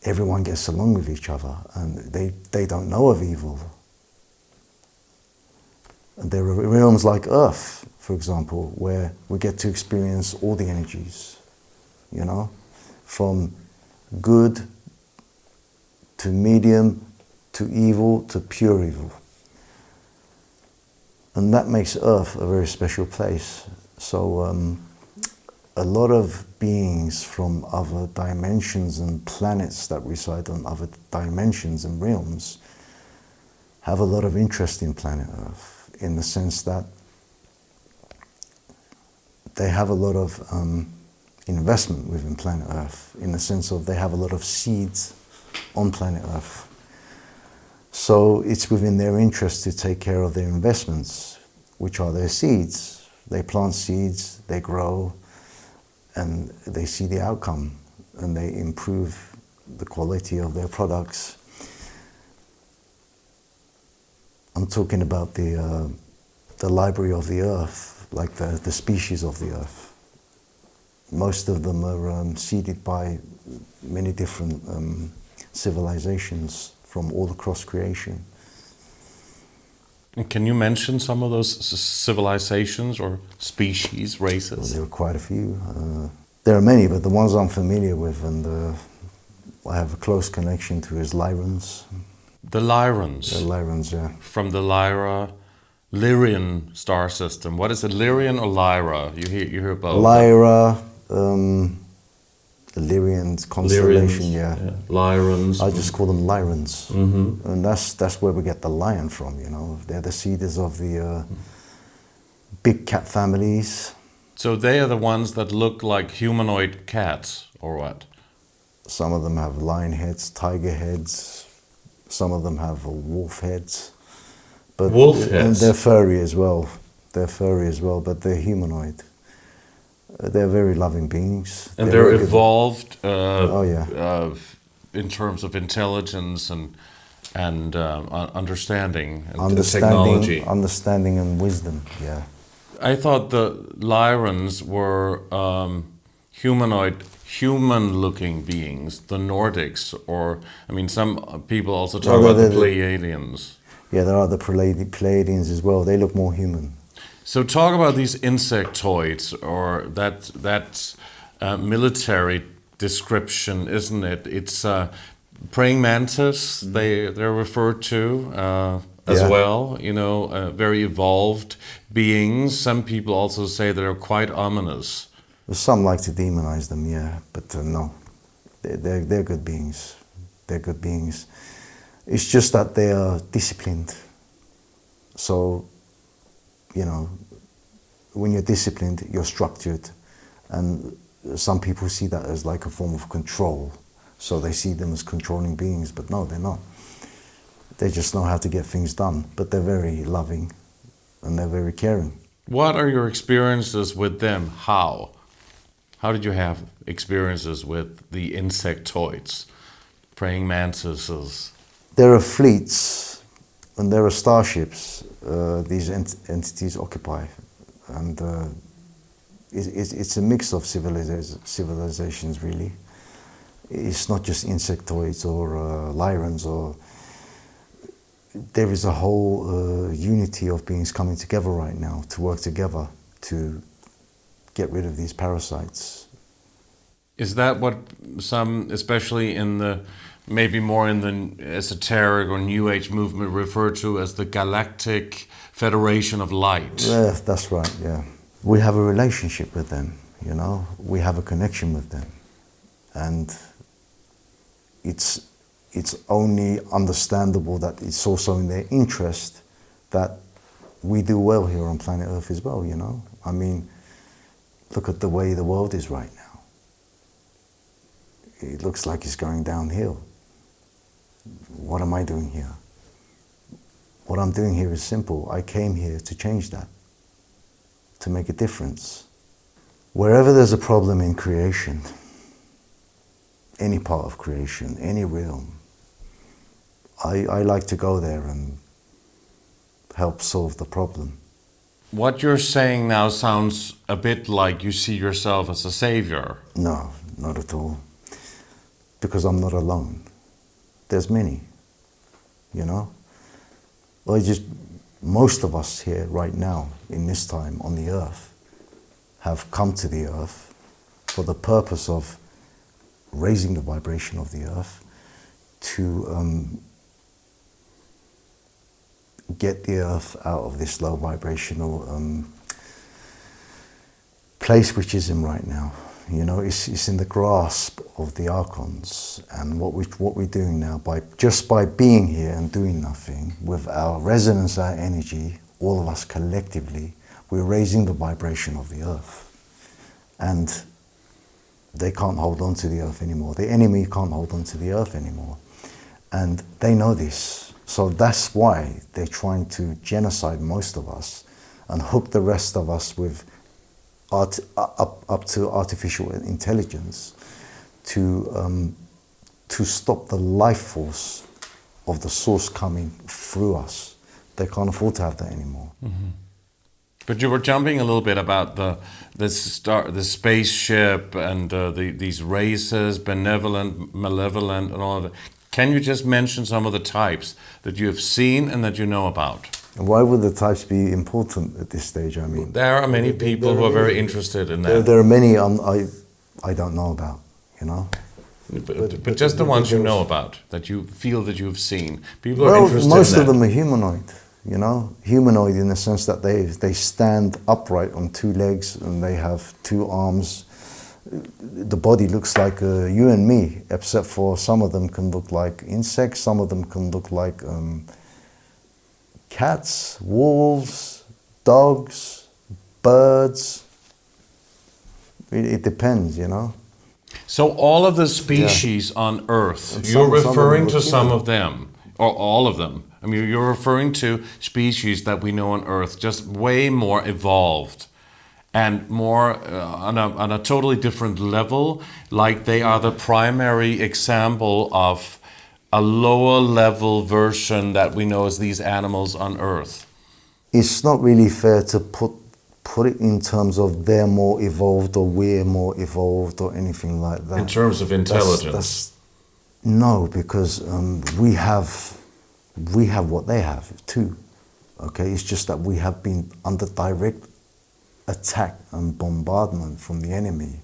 Everyone gets along with each other, and they don't know of evil. And there are realms like Earth, for example, where we get to experience all the energies, you know, from good to medium to evil to pure evil. And that makes Earth a very special place. So a lot of beings from other dimensions and planets that reside on other dimensions and realms have a lot of interest in planet Earth, in the sense that they have a lot of investment within planet Earth, in the sense of they have a lot of seeds on planet Earth. So it's within their interest to take care of their investments, which are their seeds. They plant seeds, they grow, and they see the outcome, and they improve the quality of their products. I'm talking about the library of the Earth, like the species of the Earth. Most of them are seeded by many different civilizations from all across creation.
And can you mention some of those civilizations or species, races?
Well, there are quite a few. There are many, but the ones I'm familiar with and I have a close connection to is Lyrans.
The Lyrans.
The Lyrans, yeah.
From the Lyrian star system. What is it, Lyrian or Lyra? You hear both.
Lyra, the Lyrian constellation, yeah.
Lyrans.
I just call them Lyrans. Mm-hmm. And that's where we get the lion from, you know. They're the seeders of the big cat families.
So they are the ones that look like humanoid cats, or what?
Some of them have lion heads, tiger heads. Some of them have wolf heads. But
wolf heads?
And they're furry as well. They're furry as well, but they're humanoid. They're very loving beings.
And they're
very
evolved
in
terms of intelligence and understanding and technology.
Understanding and wisdom, yeah.
I thought the Lyrans were human-looking beings, the Nordics, or, I mean, some people also talk about the Pleiadians.
Yeah, there are the Pleiadians as well. They look more human.
So talk about these insectoids, or that military description, isn't it? It's praying mantis, they're referred to as well, you know, very evolved beings. Some people also say they're quite ominous.
Some like to demonize them, yeah, but no, they're good beings. They're good beings. It's just that they are disciplined. So, you know, when you're disciplined, you're structured, and some people see that as like a form of control. So they see them as controlling beings, but no, they're not. They just know how to get things done, but they're very loving and they're very caring.
What are your experiences with them? How? How did you have experiences with the insectoids, praying mantises?
There are fleets and there are starships these entities occupy. And it's a mix of civilizations, really. It's not just insectoids or lyrans, or there is a whole unity of beings coming together right now to work together to get rid of these parasites.
Is that what some, especially in the, maybe more in the esoteric or New Age movement, refer to as the Galactic Federation of Light?
Yeah, that's right, yeah. We have a relationship with them, you know, we have a connection with them. And it's only understandable that it's also in their interest that we do well here on planet Earth as well, you know. I mean, look at the way the world is right now. It looks like it's going downhill. What am I doing here? What I'm doing here is simple. I came here to change that, to make a difference. Wherever there's a problem in creation, any part of creation, any realm, I like to go there and help solve the problem.
What you're saying now sounds a bit like you see yourself as a savior.
No, not at all. Because I'm not alone. There's many, you know? Well, most of us here right now, in this time on the earth, have come to the earth for the purpose of raising the vibration of the earth to get the earth out of this low vibrational place which is in right now. You know, it's in the grasp of the archons, and what we're doing now, just by being here and doing nothing, with our resonance, our energy, all of us collectively, we're raising the vibration of the earth. And they can't hold on to the earth anymore. The enemy can't hold on to the earth anymore. And they know this. So that's why they're trying to genocide most of us and hook the rest of us with up to artificial intelligence to stop the life force of the source coming through us. They can't afford to have that anymore.
Mm-hmm. But you were jumping a little bit about the spaceship and these races, benevolent, malevolent, and all of that. Can you just mention some of the types that you have seen and that you know about?
Why would the types be important at this stage? I mean,
there are many people who are very interested in that.
There are many I don't know about, you know.
But just the ones you know about, that you feel that you've seen. People are interested in that.
Most of them are humanoid, you know. Humanoid in the sense that they stand upright on two legs and they have two arms. The body looks like you and me, except for some of them can look like insects, some of them can look like cats, wolves, dogs, birds. It depends, you know.
So all of the species on Earth, you're referring to some of them, or all of them. I mean, you're referring to species that we know on Earth, just way more evolved and more on a totally different level, like they are the primary example of a lower level version that we know as these animals on Earth.
It's not really fair to put it in terms of they're more evolved or we're more evolved or anything like that.
In terms of intelligence?
No, because we have what they have too. Okay, it's just that we have been under direct attack and bombardment from the enemy.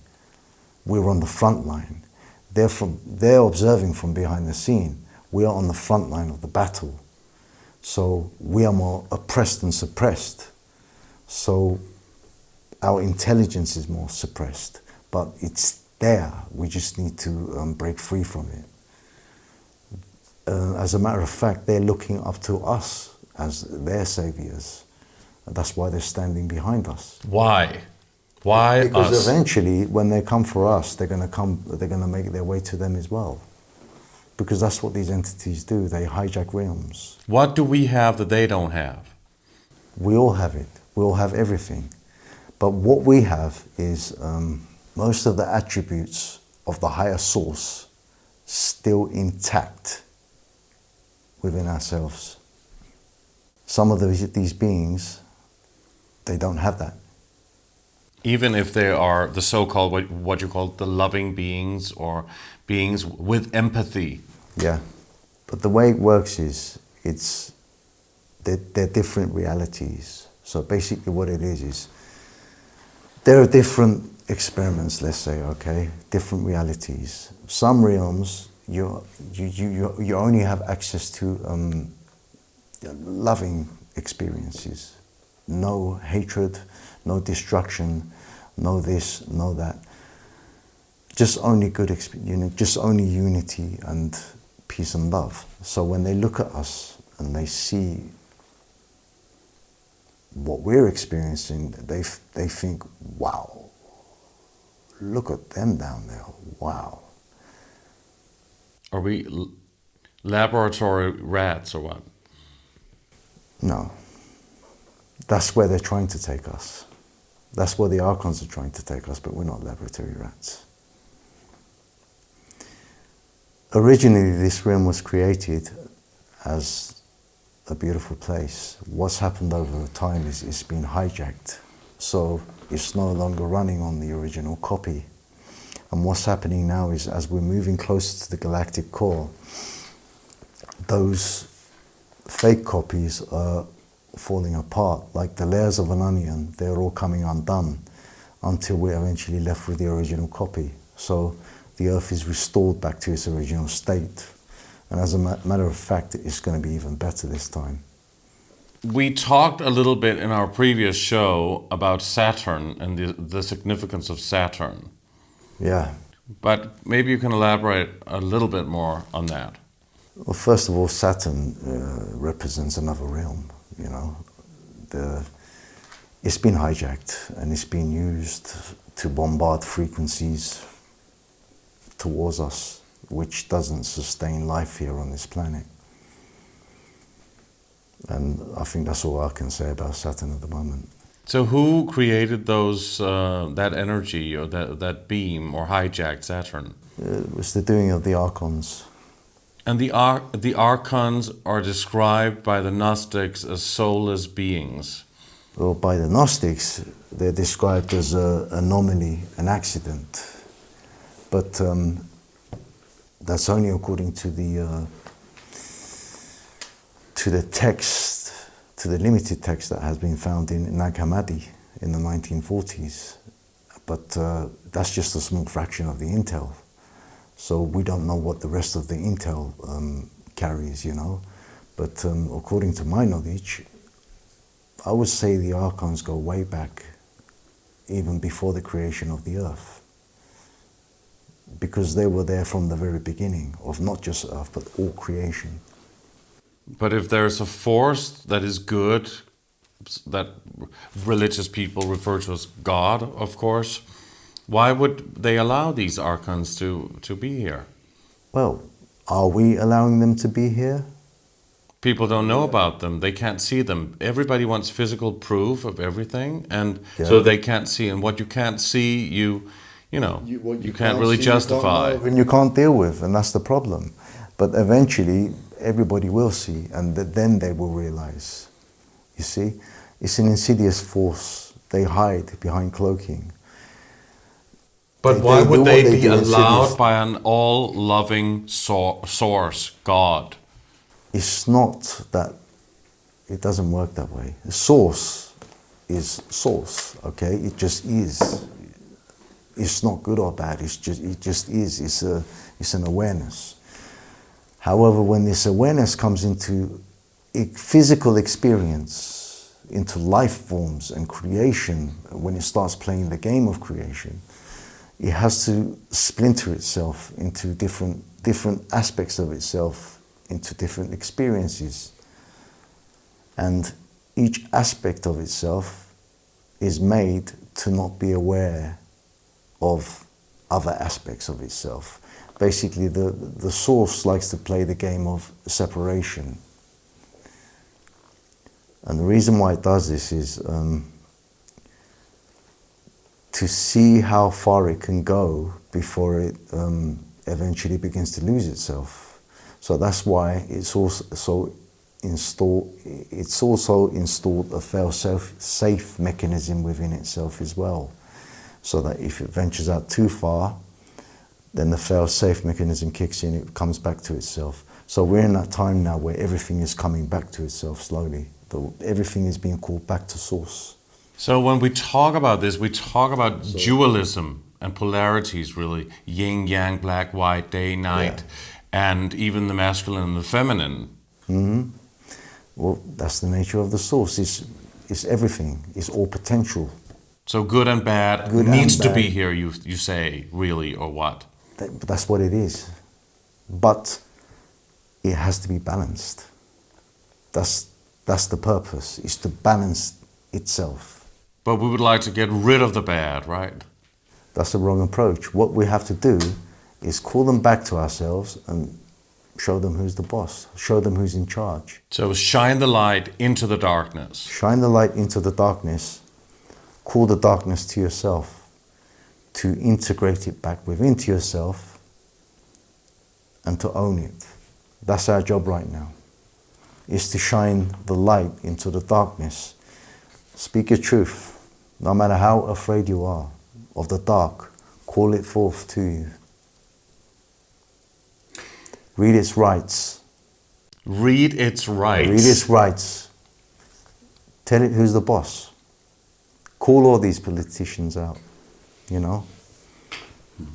We're on the front line. They're observing from behind the scene. We are on the front line of the battle. So we are more oppressed and suppressed. So our intelligence is more suppressed, but it's there. We just need to break free from it. As a matter of fact, they're looking up to us as their saviors. That's why they're standing behind us.
Why? Why
Because
us?
eventually, when they come for us, they're going to make their way to them as well. Because that's what these entities do. They hijack realms.
What do we have that they don't have?
We all have it. We all have everything. But what we have is most of the attributes of the higher source still intact within ourselves. Some of these beings, they don't have that.
Even if they are the so-called, what you call the loving beings or beings with empathy.
Yeah. But the way it works is, they're different realities. So basically what it is there are different experiments, let's say, okay? Different realities. Some realms, you only have access to loving experiences. No hatred, no destruction, no this, no that. Just only good experience, just only unity and peace and love. So when they look at us and they see what we're experiencing, they think, wow, look at them down there, wow.
Are we laboratory rats or what?
No. That's where they're trying to take us. That's where the Archons are trying to take us, but we're not laboratory rats. Originally, this realm was created as a beautiful place. What's happened over time is it's been hijacked. So it's no longer running on the original copy. And what's happening now is, as we're moving closer to the galactic core, those fake copies are falling apart. Like the layers of an onion, they're all coming undone until we're eventually left with the original copy. So the Earth is restored back to its original state. And as a matter of fact, it's going to be even better this time.
We talked a little bit in our previous show about Saturn and the significance of Saturn.
Yeah.
But maybe you can elaborate a little bit more on that.
Well, first of all, Saturn represents another realm, you know. It's been hijacked and it's been used to bombard frequencies towards us, which doesn't sustain life here on this planet. And I think that's all I can say about Saturn at the moment.
So who created those that energy or that beam or hijacked Saturn?
It was the doing of the Archons.
And the Archons are described by the Gnostics as soulless beings.
Well, by the Gnostics, they're described as an anomaly, an accident. But that's only according to the text, to the limited text that has been found in Nag Hammadi in the 1940s. But that's just a small fraction of the intel. So we don't know what the rest of the intel carries, you know. But according to my knowledge, I would say the Archons go way back, even before the creation of the Earth. Because they were there from the very beginning of not just Earth, but all creation.
But if there's a force that is good, that religious people refer to as God, of course, why would they allow these Archons to be here?
Well, are we allowing them to be here?
People don't know about them. They can't see them. Everybody wants physical proof of everything, and so they can't see. And what you can't see, you can't really justify.
And you can't deal with, and that's the problem. But eventually, everybody will see, and then they will realize. You see, it's an insidious force. They hide behind cloaking.
But why would they be allowed by an all-loving source, God?
It's not that, it doesn't work that way. The source is source, okay? It just is. It's not good or bad, it just is. It's an awareness. However, when this awareness comes into physical experience, into life forms and creation, when it starts playing the game of creation, it has to splinter itself into different aspects of itself, into different experiences. And each aspect of itself is made to not be aware of other aspects of itself. Basically, the source likes to play the game of separation. And the reason why it does this is to see how far it can go before it eventually begins to lose itself. So that's why it's also installed a fail-safe mechanism within itself as well. So that if it ventures out too far, then the fail-safe mechanism kicks in, it comes back to itself. So we're in that time now where everything is coming back to itself slowly. Everything is being called back to source.
So when we talk about this, we talk about dualism and polarities, really. Yin, yang, black, white, day, night, and even the masculine and the feminine.
Mm-hmm. Well, that's the nature of the source. It's everything. It's all potential.
So good and bad needs to be here, you say, really, or what?
That's what it is. But it has to be balanced. That's the purpose, is to balance itself.
But we would like to get rid of the bad, right?
That's the wrong approach. What we have to do is call them back to ourselves and show them who's the boss, show them who's in charge.
So shine the light into the darkness.
Shine the light into the darkness, call the darkness to yourself, to integrate it back within to yourself and to own it. That's our job right now, is to shine the light into the darkness. Speak your truth, no matter how afraid you are of the dark, call it forth to you. Read its rights.
Read its rights.
Read its rights. Tell it who's the boss. Call all these politicians out, you know.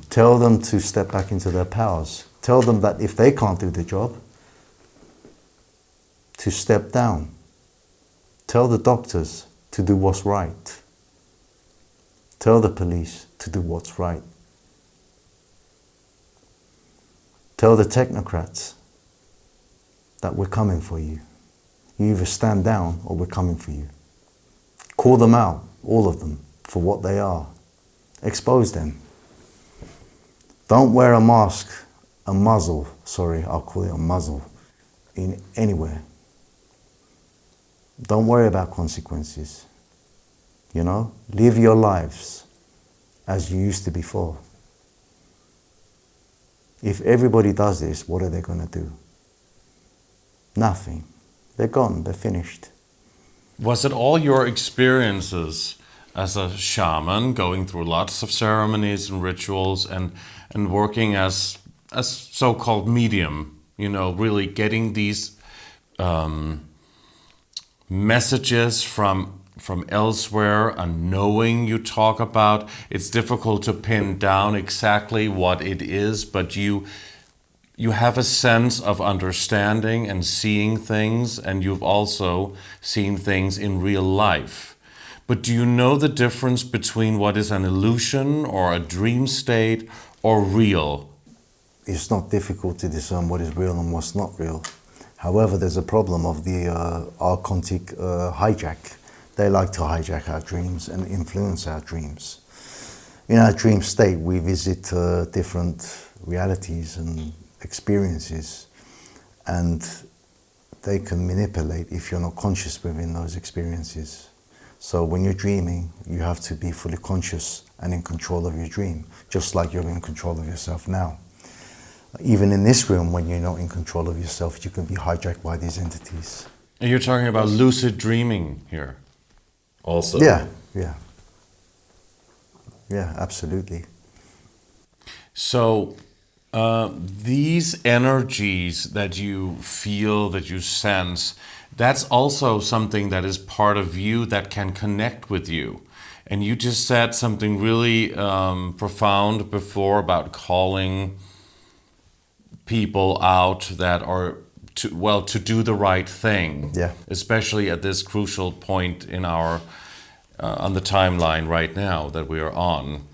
Tell them to step back into their powers. Tell them that if they can't do the job, to step down. Tell the doctors to do what's right. Tell the police to do what's right. Tell the technocrats that we're coming for you. You either stand down or we're coming for you. Call them out, all of them, for what they are. Expose them. Don't wear a mask, a muzzle, sorry, I'll call it a muzzle, in anywhere. Don't worry about consequences. You know, live your lives as you used to before. If everybody does this, what are they going to do? Nothing. They're gone, they're finished.
Was it all your experiences as a shaman, going through lots of ceremonies and rituals and working as so-called medium, you know, really getting these messages from elsewhere, and knowing you talk about, it's difficult to pin down exactly what it is, but you have a sense of understanding and seeing things, and you've also seen things in real life. But do you know the difference between what is an illusion or a dream state or real?
It's not difficult to discern what is real and what's not real. However, there's a problem of the archontic hijack. They like to hijack our dreams and influence our dreams. In our dream state, we visit different realities and experiences, and they can manipulate if you're not conscious within those experiences. So when you're dreaming, you have to be fully conscious and in control of your dream, just like you're in control of yourself now. Even in this room, when you're not in control of yourself, you can be hijacked by these entities.
And you're talking about lucid dreaming here also.
Yeah, absolutely.
So these energies that you feel, that you sense, that's also something that is part of you that can connect with you. And you just said something really profound before about calling people out that are to do the right thing.
Yeah.
Especially at this crucial point in our on the timeline right now that we are on.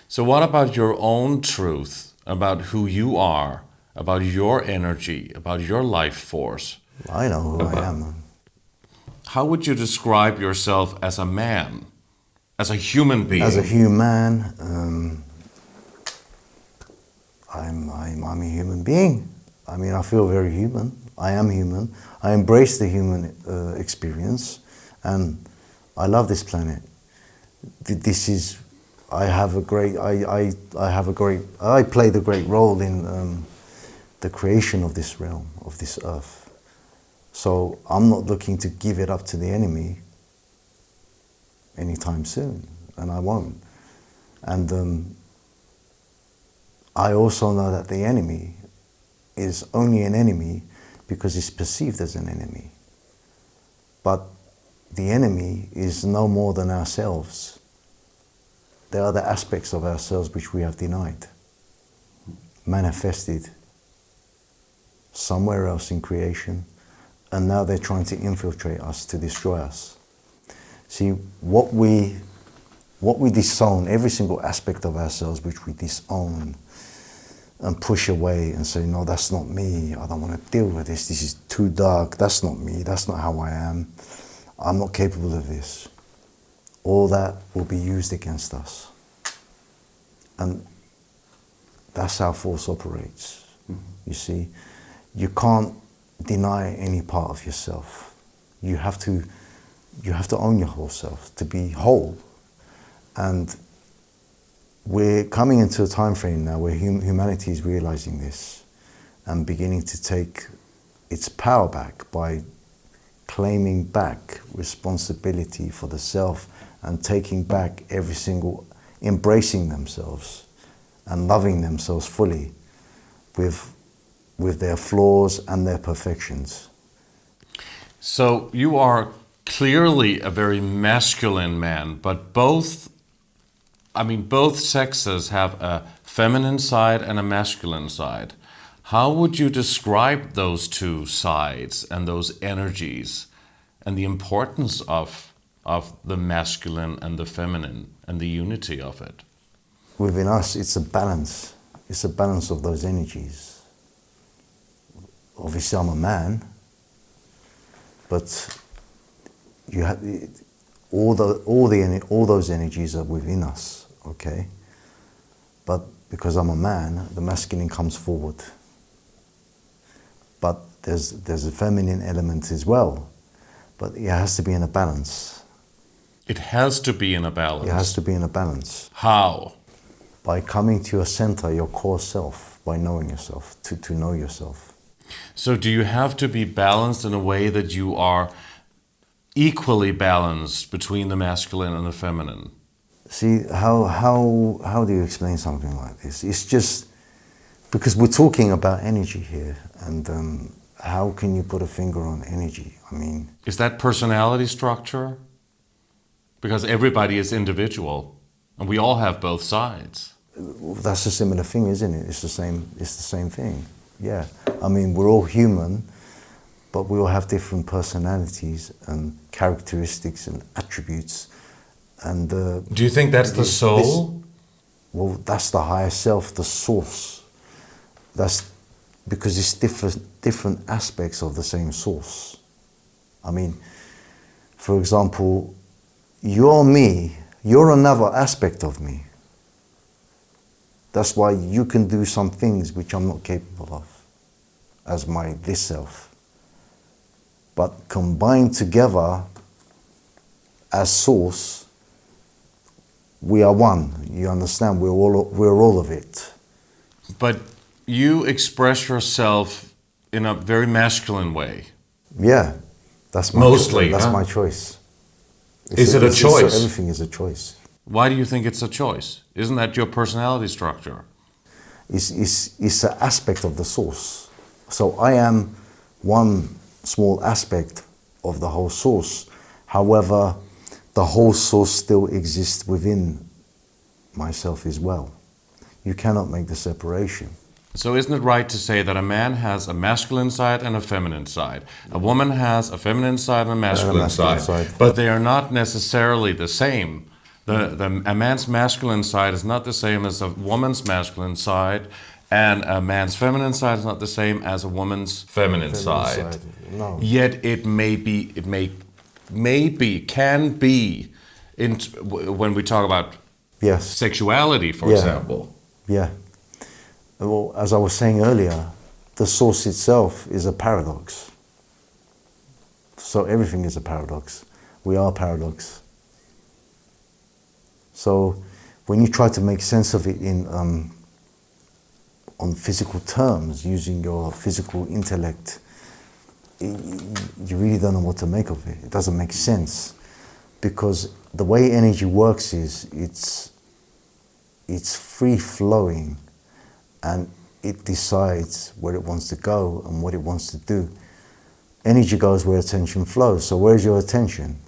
So what about your own truth, about who you are, about your energy, about your life force?
I know who I am.
How would you describe yourself as a man? As a human being?
As a human, I'm a human being. I mean, I feel very human. I am human. I embrace the human experience, and I love this planet. This is, I played a great role in the creation of this realm, of this earth. So I'm not looking to give it up to the enemy anytime soon, and I won't. And I also know that the enemy is only an enemy because it's perceived as an enemy. But the enemy is no more than ourselves. There are the aspects of ourselves which we have denied, manifested somewhere else in creation, and now they're trying to infiltrate us to destroy us. See, what we disown, every single aspect of ourselves which we disown and push away and say, no, that's not me, I don't want to deal with this is too dark, that's not me, that's not how I am, I'm not capable of this. All that will be used against us. And that's how force operates. You see, you can't deny any part of yourself. You have to own your whole self to be whole. And we're coming into a time frame now where humanity is realizing this and beginning to take its power back by claiming back responsibility for the self and taking back embracing themselves and loving themselves fully with their flaws and their perfections.
So you are clearly a very masculine man, but both sexes have a feminine side and a masculine side. How would you describe those two sides and those energies and the importance of the masculine and the feminine and the unity of it?
Within us, it's a balance. It's a balance of those energies. Obviously, I'm a man, but you have all those energies are within us. Okay, but because I'm a man, the masculine comes forward. But there's a feminine element as well, but it has to be in a balance.
It has to be in a balance.
It has to be in a balance.
How?
By coming to your center, your core self, by knowing yourself, to know yourself.
So do you have to be balanced in a way that you are equally balanced between the masculine and the feminine?
See, how do you explain something like this? It's just because we're talking about energy here, and how can you put a finger on energy? I mean,
is that personality structure? Because everybody is individual, and we all have both sides.
That's a similar thing, isn't it? It's the same thing. Yeah. I mean, we're all human, but we all have different personalities and characteristics and attributes. And
do you think that's the soul?
Well, that's the higher self, the source. That's because it's different aspects of the same source. I mean, for example, you're me, you're another aspect of me. That's why you can do some things which I'm not capable of as this self. But combined together as source, we are one. You understand? We're all of it.
But you express yourself in a very masculine way.
Yeah, that's my
mostly.
That's my choice.
Is it a choice?
Everything is a choice.
Why do you think it's a choice? Isn't that your personality structure?
It's an aspect of the source. So I am one small aspect of the whole source. However, the whole source still exists within myself as well. You cannot make the separation.
So isn't it right to say that a man has a masculine side and a feminine side? A woman has a feminine side and a masculine side. But they are not necessarily the same. A man's masculine side is not the same as a woman's masculine side, and a man's feminine side is not the same as a woman's feminine side.
No.
Yet it can be when we talk about
Yes.
sexuality, for
Yeah.
example.
Yeah. Well, as I was saying earlier, the source itself is a paradox. So everything is a paradox. We are a paradox. So when you try to make sense of it in on physical terms, using your physical intellect, you really don't know what to make of it. It doesn't make sense, because the way energy works is it's free flowing, and it decides where it wants to go and what it wants to do. Energy goes where attention flows. So where's your attention?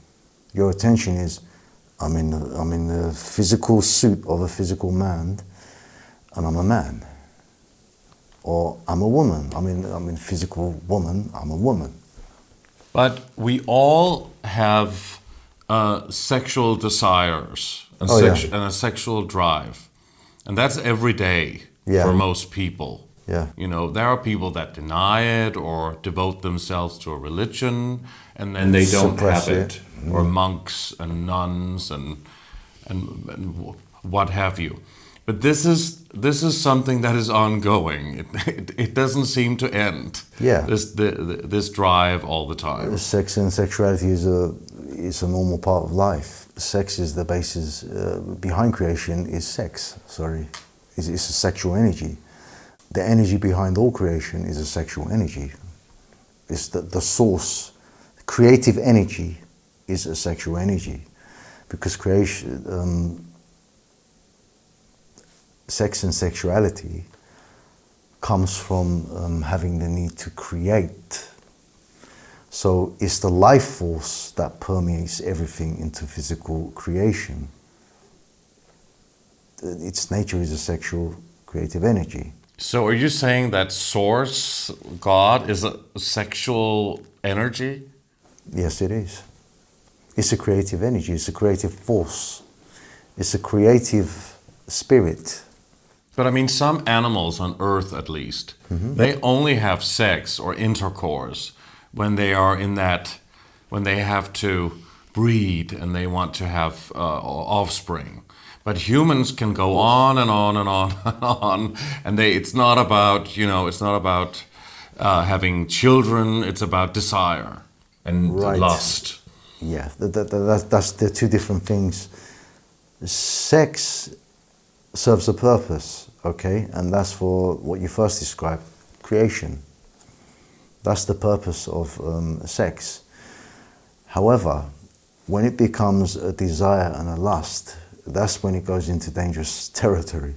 Your attention is, I'm in the physical suit of a physical man, and I'm a man. Or I'm a woman. I'm in physical woman. I'm a woman.
But we all have sexual desires and, and a sexual drive, and that's every day for most people.
Yeah.
You know, there are people that deny it or devote themselves to a religion, and then they don't have it. Or monks and nuns and what have you. But this is something that is ongoing. It doesn't seem to end.
Yeah.
This drive all the time.
Sex and sexuality is a normal part of life. Sex is the basis behind creation. Is sex? Sorry, it's a sexual energy. The energy behind all creation is a sexual energy. It's the source. Creative energy is a sexual energy, because creation, sex and sexuality comes from having the need to create. So it's the life force that permeates everything into physical creation. Its nature is a sexual creative energy.
So are you saying that Source, God, is a sexual energy?
Yes, it is. It's a creative energy, it's a creative force, it's a creative spirit.
But I mean, some animals on Earth at least, they only have sex or intercourse when they are when they have to breed and they want to have offspring. But humans can go on and on and on and on, and it's not about, having children, it's about desire and lust.
Yeah, that's the two different things. Sex serves a purpose, okay? And that's for what you first described, creation. That's the purpose of sex. However, when it becomes a desire and a lust, that's when it goes into dangerous territory,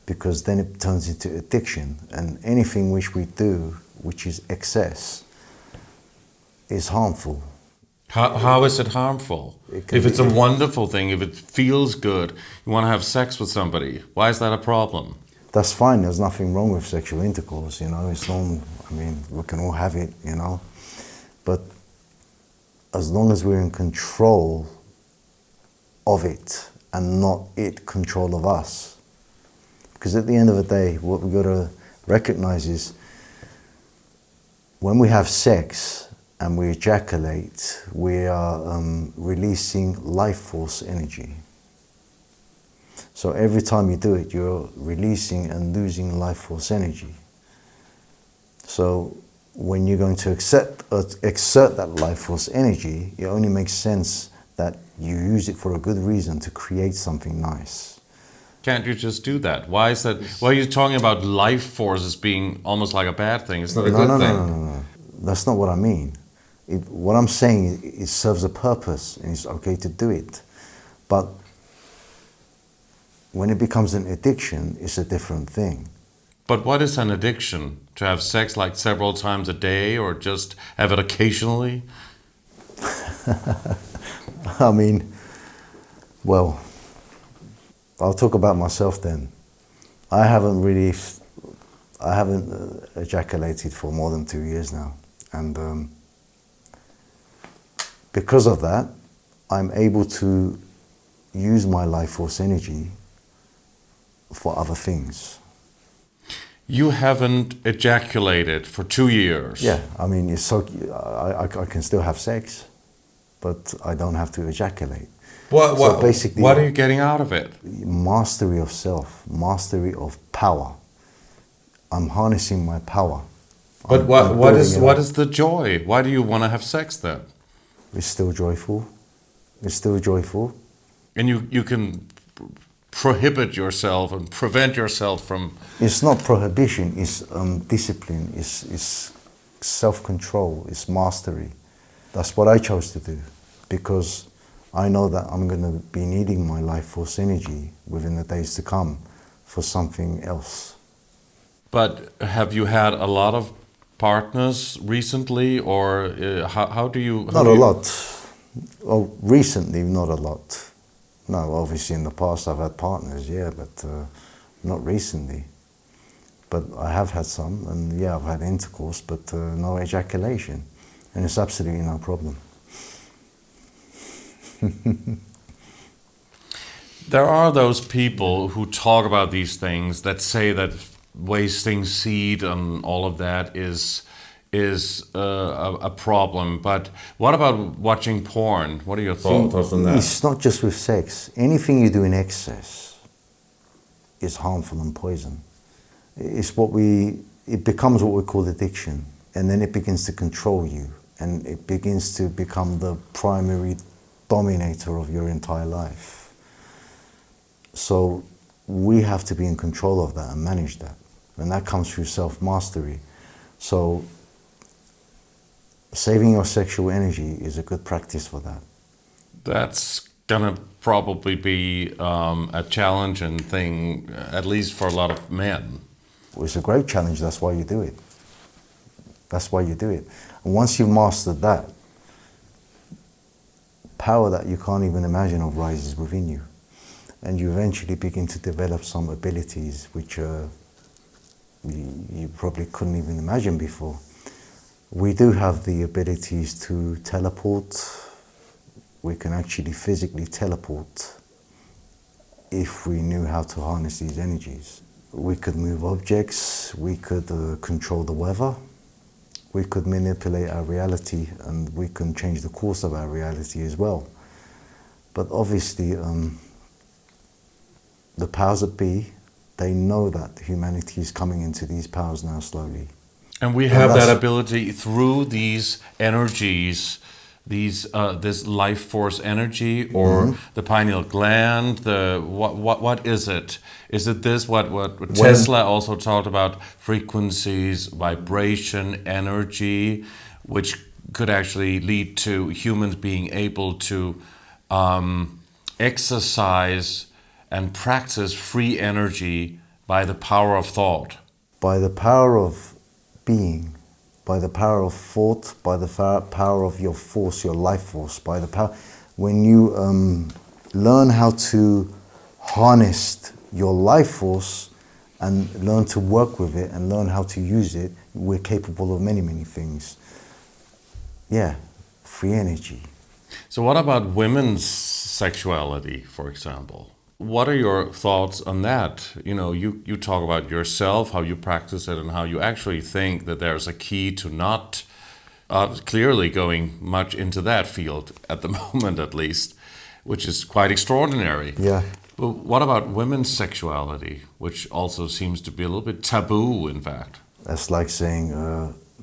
because then it turns into addiction, and anything which we do, which is excess, is harmful.
How is it harmful? If it's a wonderful thing, if it feels good, you want to have sex with somebody, why is that a problem?
That's fine, there's nothing wrong with sexual intercourse, it's normal. We can all have it, but as long as we're in control of it and not it control of us. Because at the end of the day, what we've got to recognize is when we have sex and we ejaculate, we are releasing life force energy. So every time you do it, you're releasing and losing life force energy. So when you're going to exert that life force energy, it only makes sense that you use it for a good reason, to create something nice.
Can't you just do that? Why is that? Why are you talking about life force as being almost like a bad thing? It's not a good thing.
No. That's not what I mean. What I'm saying is it serves a purpose and it's okay to do it. But when it becomes an addiction, it's a different thing.
But what is an addiction? To have sex like several times a day, or just have it occasionally?
Well, I'll talk about myself then. I haven't ejaculated for more than 2 years now. And because of that, I'm able to use my life force energy for other things.
You haven't ejaculated for 2 years.
Yeah, I can still have sex, but I don't have to ejaculate.
What
basically,
what are you getting out of it?
mastery of self, mastery of power. I'm harnessing my power.
But
I'm
what
building it
what
up.
is the joy? Why do you want to have sex then?
It's still joyful. It's still joyful.
And you can prohibit yourself and prevent yourself from.
It's not prohibition. It's discipline. It's self-control. It's mastery. That's what I chose to do, because I know that I'm going to be needing my life force energy within the days to come for something else.
But have you had a lot of partners recently, or how do you?
Not a lot. Oh, recently, not a lot. No, obviously in the past I've had partners, yeah, but not recently. But I have had some, and yeah, I've had intercourse, but no ejaculation, and it's absolutely no problem.
There are those people who talk about these things that say that wasting seed and all of that is a problem. But what about watching porn? What are your thoughts on that?
It's not just with sex. Anything you do in excess is harmful and poison. It becomes what we call addiction, and then it begins to control you, and it begins to become the primary dominator of your entire life. So we have to be in control of that and manage that, and that comes through self-mastery. So saving your sexual energy is a good practice for that.
That's gonna probably be a challenging thing, at least for a lot of men.
Well, it's a great challenge. That's why you do it. That's why you do it. And once you've mastered that, power that you can't even imagine of rises within you. And you eventually begin to develop some abilities which you probably couldn't even imagine before. We do have the abilities to teleport. We can actually physically teleport if we knew how to harness these energies. We could move objects, we could control the weather, we could manipulate our reality, and we can change the course of our reality as well. But obviously, the powers that be, they know that humanity is coming into these powers now slowly.
And we have that ability through these energies, this life force energy, or the pineal gland. What is it? Is it this? What Tesla also talked about? Frequencies, vibration, energy, which could actually lead to humans being able to exercise and practice free energy by the power of thought.
By the power of being, by the power of thought, by the power of your force, your life force, by the power. When you learn how to harness your life force and learn to work with it and learn how to use it, we're capable of many, many things. Yeah, free energy.
So what about women's sexuality, for example? What are your thoughts on that? You know, you talk about yourself, how you practice it, and how you actually think that there's a key to not clearly going much into that field at the moment, at least, which is quite extraordinary.
Yeah.
But what about women's sexuality, which also seems to be a little bit taboo, in fact?
That's like saying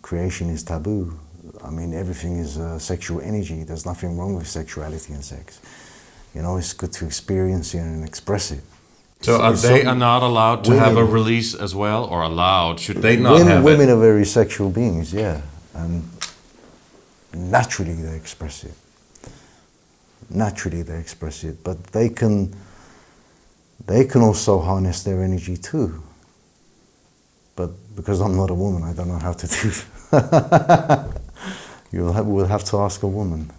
creation is taboo. I mean, everything is sexual energy. There's nothing wrong with sexuality and sex. You know, it's good to experience it and express it.
So they are not allowed to have a release as well, or allowed? Should they not have
women
it?
are very sexual beings, yeah. And naturally they express it. Naturally they express it. But they can also harness their energy too. But because I'm not a woman, I don't know how to do that. We'll have to ask a woman.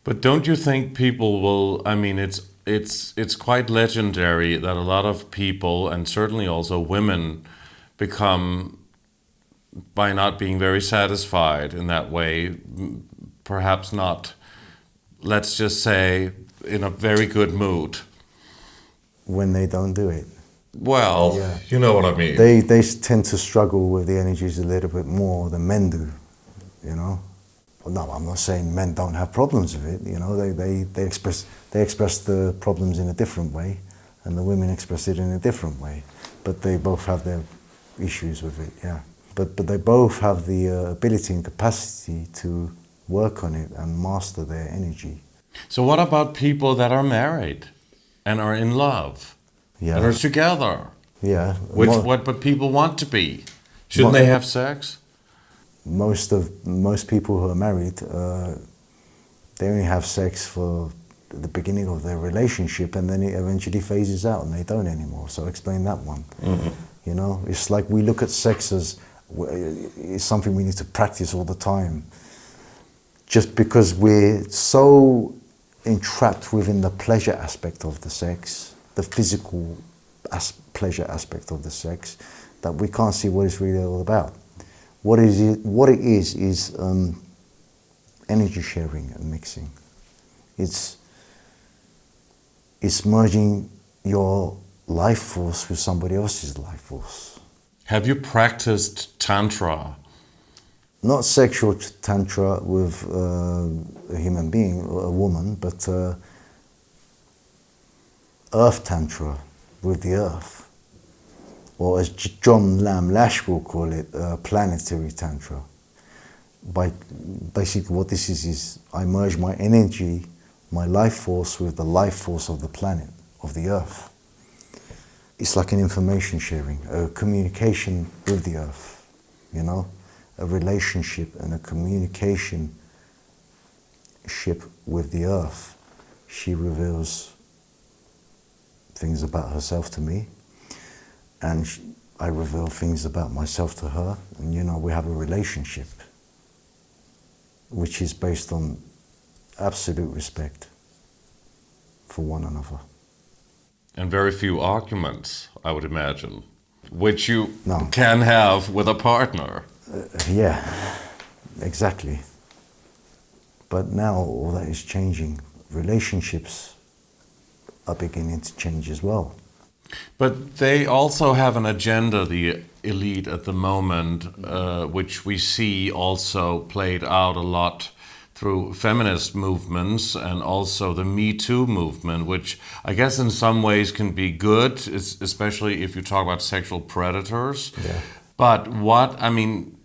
But don't you think people will? I mean, it's quite legendary that a lot of people, and certainly also women, become, by not being very satisfied in that way, perhaps not, let's just say, in a very good mood.
When they don't do it.
Well,
yeah.
You know what I mean.
They tend to struggle with the energies a little bit more than men do, you know? No, I'm not saying men don't have problems with it. You know, they express the problems in a different way, and the women express it in a different way. But they both have their issues with it, yeah. But they both have the ability and capacity to work on it and master their energy.
So what about people that are married and are in love,
Yeah.
that are together?
Yeah.
But people want to be. Shouldn't they have sex?
Most people who are married, they only have sex for the beginning of their relationship, and then it eventually phases out and they don't anymore. So explain that one. Mm-hmm. You know, it's like we look at sex as it's something we need to practice all the time. Just because we're so entrapped within the pleasure aspect of the sex, the physical pleasure aspect of the sex, that we can't see what it's really all about. What it is energy sharing and mixing. It's merging your life force with somebody else's life force.
Have you practiced Tantra?
Not sexual Tantra with a human being, a woman, but Earth Tantra with the Earth. Or as John Lamb Lash will call it, planetary Tantra. Basically what this is I merge my energy, my life force with the life force of the planet, of the Earth. It's like an information sharing, a communication with the Earth, you know? A relationship and a communication ship with the Earth. She reveals things about herself to me, and I reveal things about myself to her, and you know, we have a relationship which is based on absolute respect for one another.
And very few arguments, I would imagine, which you
No.
can have with a partner.
Yeah, exactly. But now all that is changing. Relationships are beginning to change as well.
But they also have an agenda, the elite at the moment, which we see also played out a lot through feminist movements and also the Me Too movement, which I guess in some ways can be good, especially if you talk about sexual predators.
Yeah.
But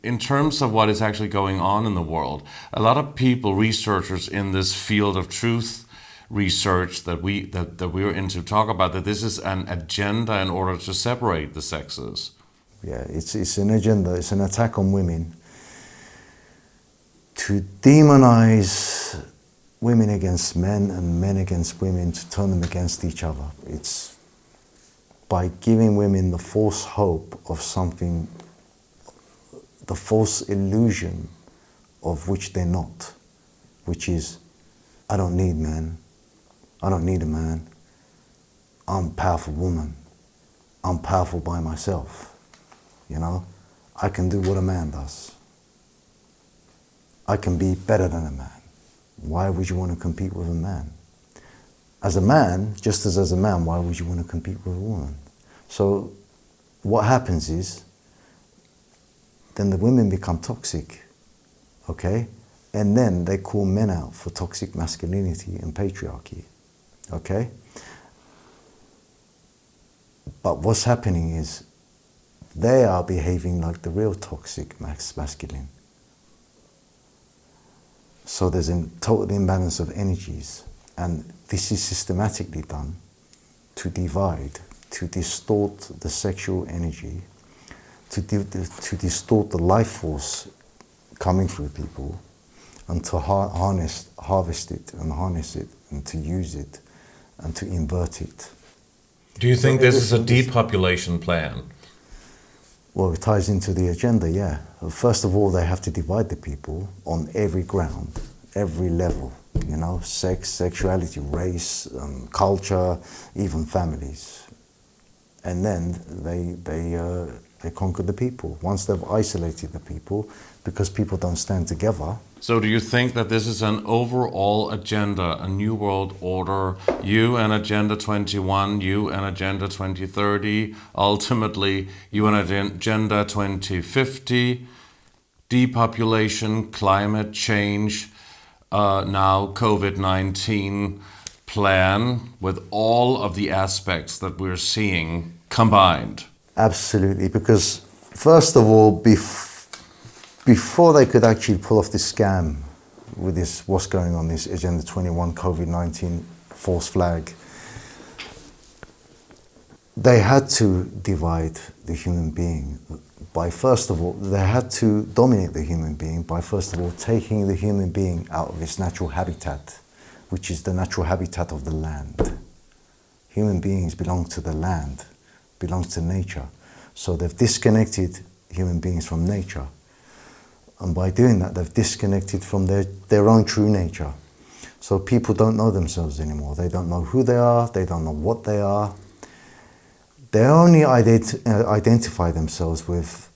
in terms of what is actually going on in the world, a lot of people, researchers in this field of truth research that we're into, talk about that this is an agenda in order to separate the sexes.
Yeah, it's an agenda, it's an attack on women to demonize women against men and men against women, to turn them against each other. It's by giving women the false hope of something, the false illusion of which they're not, which is, I don't need men, I don't need a man, I'm a powerful woman, I'm powerful by myself, you know, I can do what a man does. I can be better than a man. Why would you want to compete with a man? As a man, just as a man, why would you want to compete with a woman? So what happens is, then the women become toxic, okay? And then they call men out for toxic masculinity and patriarchy, okay? But what's happening is, they are behaving like the real toxic masculine. So there's a total imbalance of energies, and this is systematically done to divide, to distort the sexual energy, to distort the life force coming through people, and to harvest it and harness it, and to use it, and to invert it.
Do you think this is a depopulation plan?
Well, it ties into the agenda, yeah. First of all, they have to divide the people on every ground, every level, you know, sex, sexuality, race, culture, even families. And then they conquer the people. Once they've isolated the people, because people don't stand together.
So do you think that this is an overall agenda, a new world order, you and Agenda 21, you and Agenda 2030, ultimately you and Agenda 2050? depopulation, climate change, now COVID-19 plan with all of the aspects that we're seeing combined?
Absolutely, because first of all, before they could actually pull off this scam with this, what's going on, this Agenda 21 COVID-19 false flag, they had to divide the human being by, first of all, they had to dominate the human being by, first of all, taking the human being out of its natural habitat, which is the natural habitat of the land. Human beings belong to the land, belongs to nature. So they've disconnected human beings from nature. And by doing that, they've disconnected from their own true nature. So people don't know themselves anymore. They don't know who they are. They don't know what they are. They only identify themselves with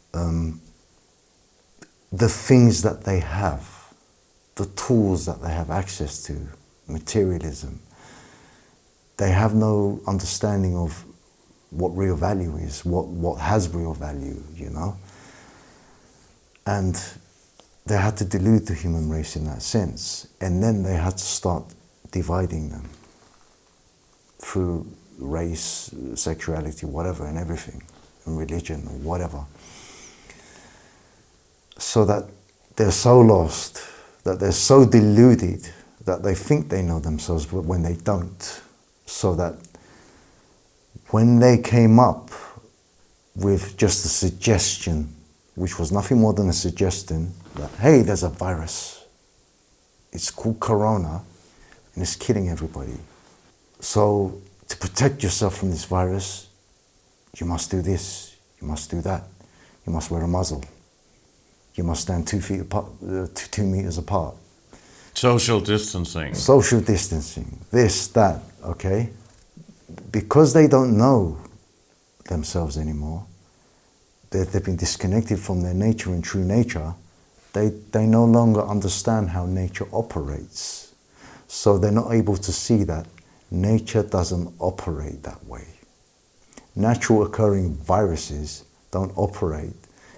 the things that they have, the tools that they have access to, materialism. They have no understanding of what real value is, what has real value, you know? And they had to delude the human race in that sense. And then they had to start dividing them through race, sexuality, whatever, and everything, and religion, or whatever. So that they're so lost, that they're so deluded, that they think they know themselves when they don't. So that when they came up with just a suggestion, which was nothing more than a suggestion, that, hey, there's a virus, it's called Corona, and it's killing everybody. So to protect yourself from this virus, you must do this, you must do that, you must wear a muzzle, you must stand 2 feet apart, 2 meters apart.
Social distancing.
Social distancing, this, that, okay? Because they don't know themselves anymore, they've been disconnected from their nature and true nature, they no longer understand how nature operates. So they're not able to see that nature doesn't operate that way. Natural occurring viruses don't operate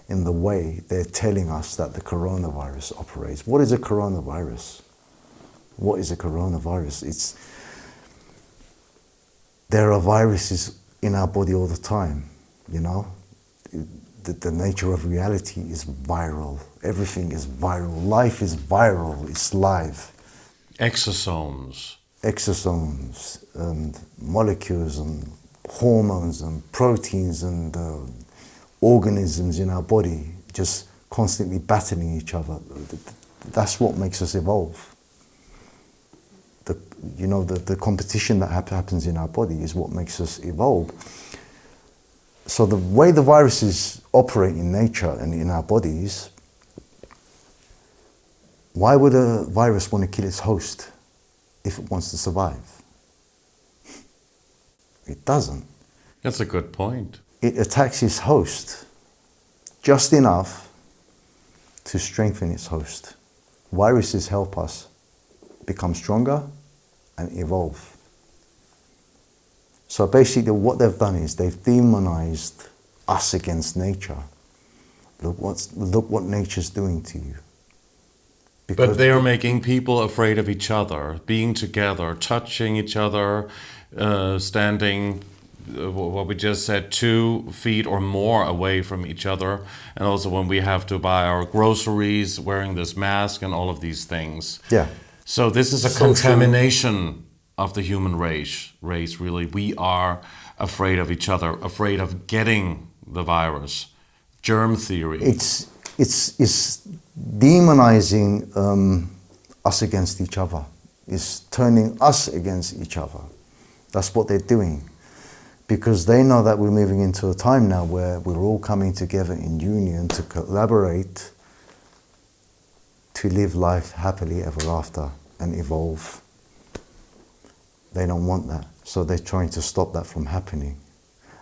in the way they're telling us that the coronavirus operates. What is a coronavirus? What is a coronavirus? There are viruses in our body all the time, you know? The nature of reality is viral. Everything is viral. Life is viral. It's live.
Exosomes.
Exosomes and molecules and hormones and proteins and organisms in our body just constantly battling each other. That's what makes us evolve. The competition that happens in our body is what makes us evolve. So the way the viruses operate in nature and in our bodies, why would a virus want to kill its host if it wants to survive? It doesn't.
That's a good point.
It attacks its host just enough to strengthen its host. Viruses help us become stronger and evolve. So basically what they've done is they've demonized us against nature. Look what nature's doing to you.
But they are making people afraid of each other, being together, touching each other, standing, what we just said, 2 feet or more away from each other. And also when we have to buy our groceries, wearing this mask and all of these things.
Yeah.
So this is a contamination of the human race, really. We are afraid of each other, afraid of getting the virus. Germ theory.
It's demonizing us against each other. It's turning us against each other. That's what they're doing. Because they know that we're moving into a time now where we're all coming together in union to collaborate, to live life happily ever after and evolve. They don't want that. So they're trying to stop that from happening.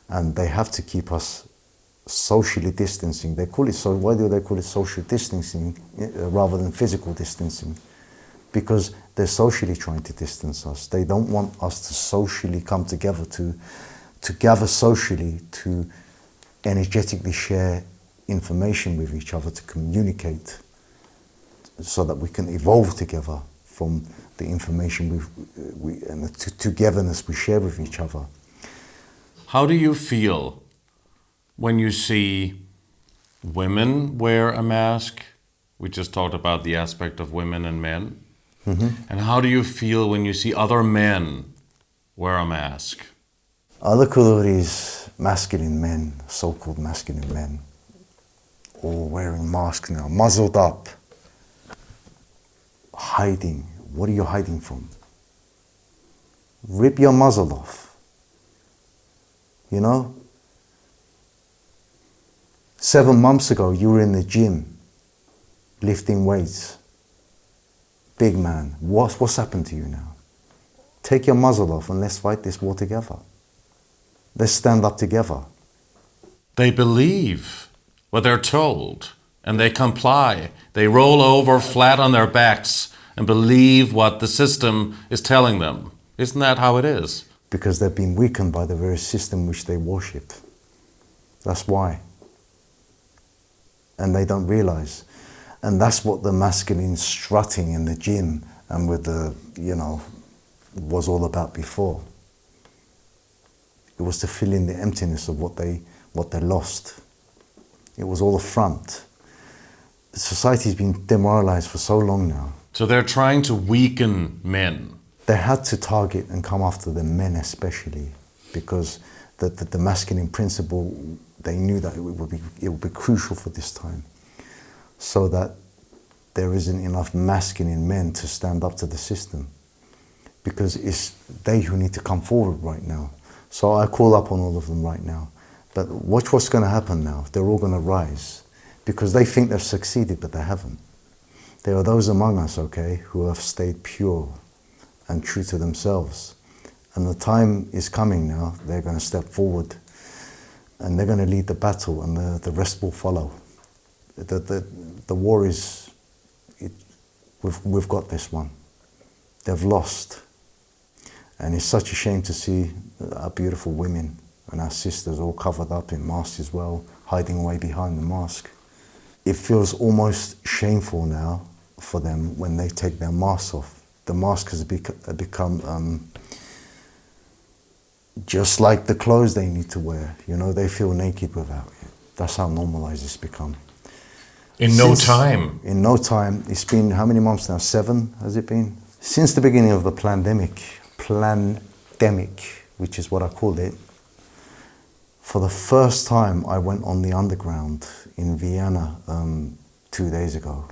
And they have to keep us socially distancing. They call it so. Why do they call it social distancing rather than physical distancing? Because they're socially trying to distance us. They don't want us to socially come together, to gather socially, to energetically share information with each other, to communicate, so that we can evolve together from the information and the togetherness we share with each other.
How do you feel when you see women wear a mask? We just talked about the aspect of women and men. And how do you feel when you see other men wear a mask?
I look at all these masculine men, so-called masculine men, all wearing masks now, muzzled up, hiding. What are you hiding from? Rip your muzzle off. You know? 7 months ago, you were in the gym, lifting weights. Big man, what's happened to you now? Take your muzzle off and let's fight this war together. Let's stand up together.
They believe what they're told and they comply. They roll over flat on their backs and believe what the system is telling them. Isn't that how it is?
Because they've been weakened by the very system which they worship. That's why. And they don't realize. And that's what the masculine strutting in the gym and with the, was all about before. It was to fill in the emptiness of what they lost. It was all a front. Society's been demoralized for so long now.
So they're trying to weaken men.
They had to target and come after the men especially, because the masculine principle, they knew that it would be crucial for this time, so that there isn't enough masculine men to stand up to the system, because it's they who need to come forward right now. So I call up on all of them right now. But watch what's going to happen now. They're all going to rise, because they think they've succeeded, but they haven't. There are those among us, okay, who have stayed pure and true to themselves. And the time is coming now. They're going to step forward and they're going to lead the battle, and the rest will follow. The war is, we've got this one. They've lost. And it's such a shame to see our beautiful women and our sisters all covered up in masks as well, hiding away behind the mask. It feels almost shameful now for them when they take their masks off. The mask has become just like the clothes they need to wear. They feel naked without it. That's how normalized it's become.
In no time.
In no time. It's been how many months now? 7 has it been? Since the beginning of the pandemic, which is what I called it. For the first time, I went on the underground in Vienna 2 days ago.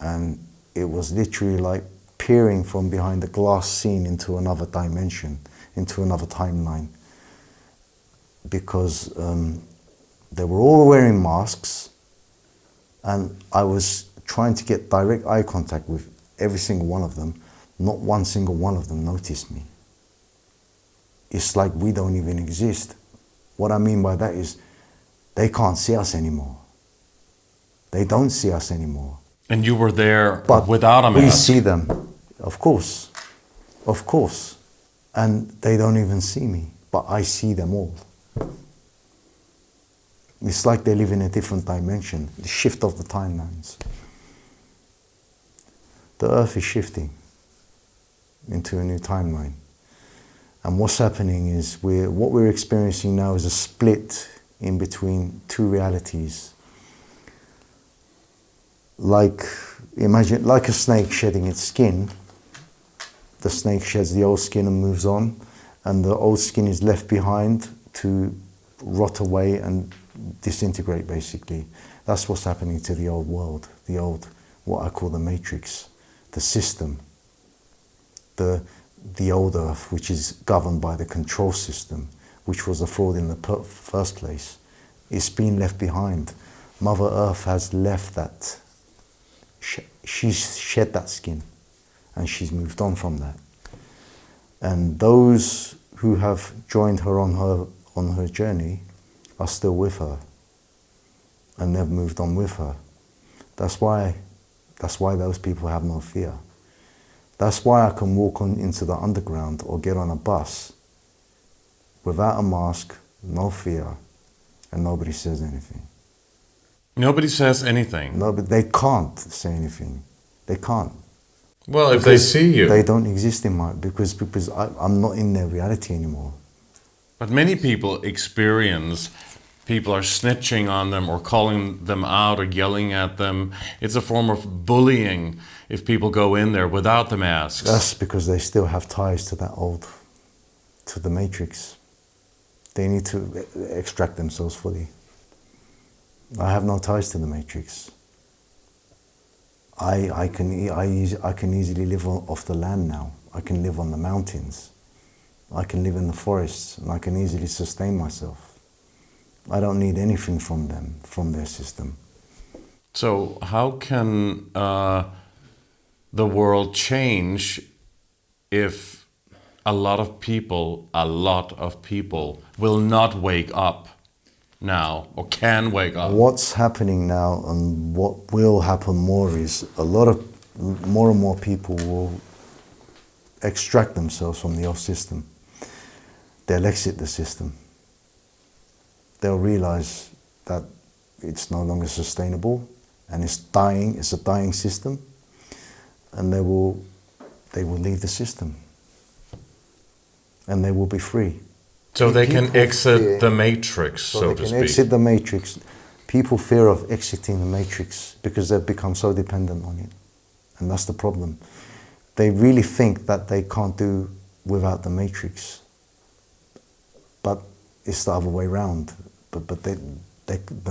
And it was literally like peering from behind a glass scene into another dimension, into another timeline. Because they were all wearing masks, and I was trying to get direct eye contact with every single one of them. Not one single one of them noticed me. It's like we don't even exist. What I mean by that is they can't see us anymore. They don't see us anymore.
And you were there
But
without a mask.
we see them, of course. And they don't even see me, but I see them all. It's like they live in a different dimension, the shift of the timelines. The earth is shifting into a new timeline. And what's happening is what we're experiencing now is a split in between two realities. Imagine like a snake shedding its skin. The snake sheds the old skin and moves on, and the old skin is left behind to rot away and disintegrate, basically. That's what's happening to the old world, what I call the matrix, the system, the old earth, which is governed by the control system, which was a fraud in the first place. It's been left behind. Mother Earth has left that. She's shed that skin, and she's moved on from that. And those who have joined her on her journey are still with her, and they've moved on with her. That's why those people have no fear. That's why I can walk on into the underground or get on a bus without a mask, no fear, and nobody says anything.
Nobody says anything.
No, but they can't say anything. They can't.
Well, if they see you.
They don't exist in my... Because I'm not in their reality anymore.
But many people experience people are snitching on them or calling them out or yelling at them. It's a form of bullying if people go in there without the masks.
That's because they still have ties to to the matrix. They need to extract themselves fully. I have no ties to the matrix. I can easily live off the land now. I can live on the mountains. I can live in the forests, and I can easily sustain myself. I don't need anything from them, from their system.
So how can the world change if a lot of people will not wake up now, or can wake up?
What's happening now and what will happen more is more and more people will extract themselves from the off system. They'll exit the system. They'll realize that it's no longer sustainable and it's dying, it's a dying system, and they will leave the system and they will be free.
So they can exit
fear,
the matrix, so to speak.
They can exit the matrix. People fear of exiting the matrix because they've become so dependent on it. And that's the problem. They really think that they can't do without the matrix. But it's the other way around. But they're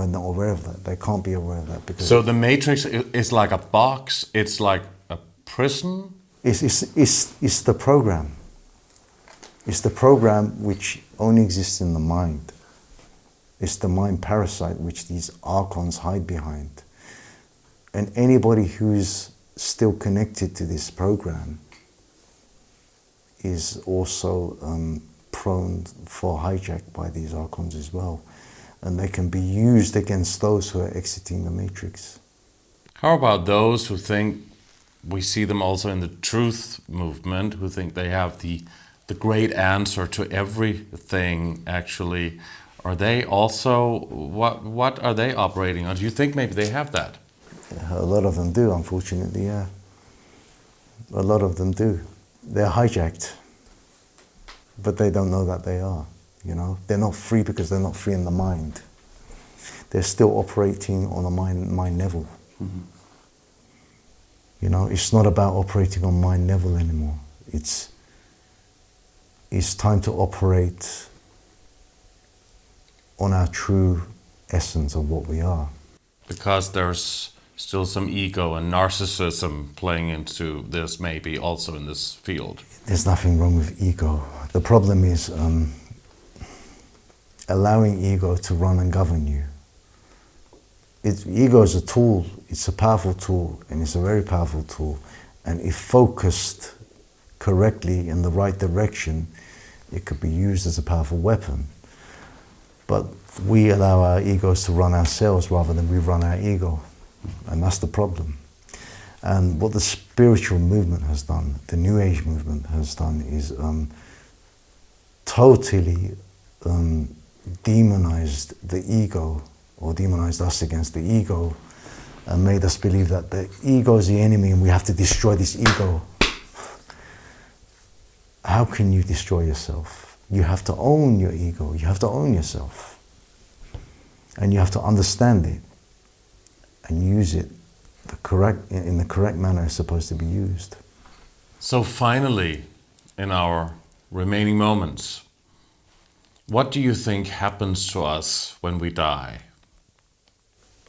not aware of that. They can't be aware of that. Because
so the matrix is like a box, it's like a prison?
It's the program. It's the program which only exists in the mind. It's the mind parasite which these archons hide behind. And anybody who's still connected to this program is also prone for hijack by these archons as well. And they can be used against those who are exiting the matrix.
How about those who think, we see them also in the truth movement, who think they have the great answer to everything, actually? Are they also, what are they operating on? Do you think maybe they have that?
A lot of them do, unfortunately, yeah. A lot of them do. They're hijacked, but they don't know that they are, you know? They're not free because they're not free in the mind. They're still operating on a mind level. Mm-hmm. You know, it's not about operating on mind level anymore. It's time to operate on our true essence of what we are.
Because there's still some ego and narcissism playing into this, maybe also in this field.
There's nothing wrong with ego. The problem is allowing ego to run and govern you. Ego is a tool, it's a powerful tool, and it's a very powerful tool. And if focused correctly in the right direction, it could be used as a powerful weapon. But we allow our egos to run ourselves rather than we run our ego. And that's the problem. And what the spiritual movement has done, the New Age movement has done, is totally demonized the ego, or demonized us against the ego, and made us believe that the ego is the enemy and we have to destroy this ego. How can you destroy yourself? You have to own your ego, you have to own yourself. And you have to understand it and use it in the correct manner it's supposed to be used.
So finally, in our remaining moments, what do you think happens to us when we die?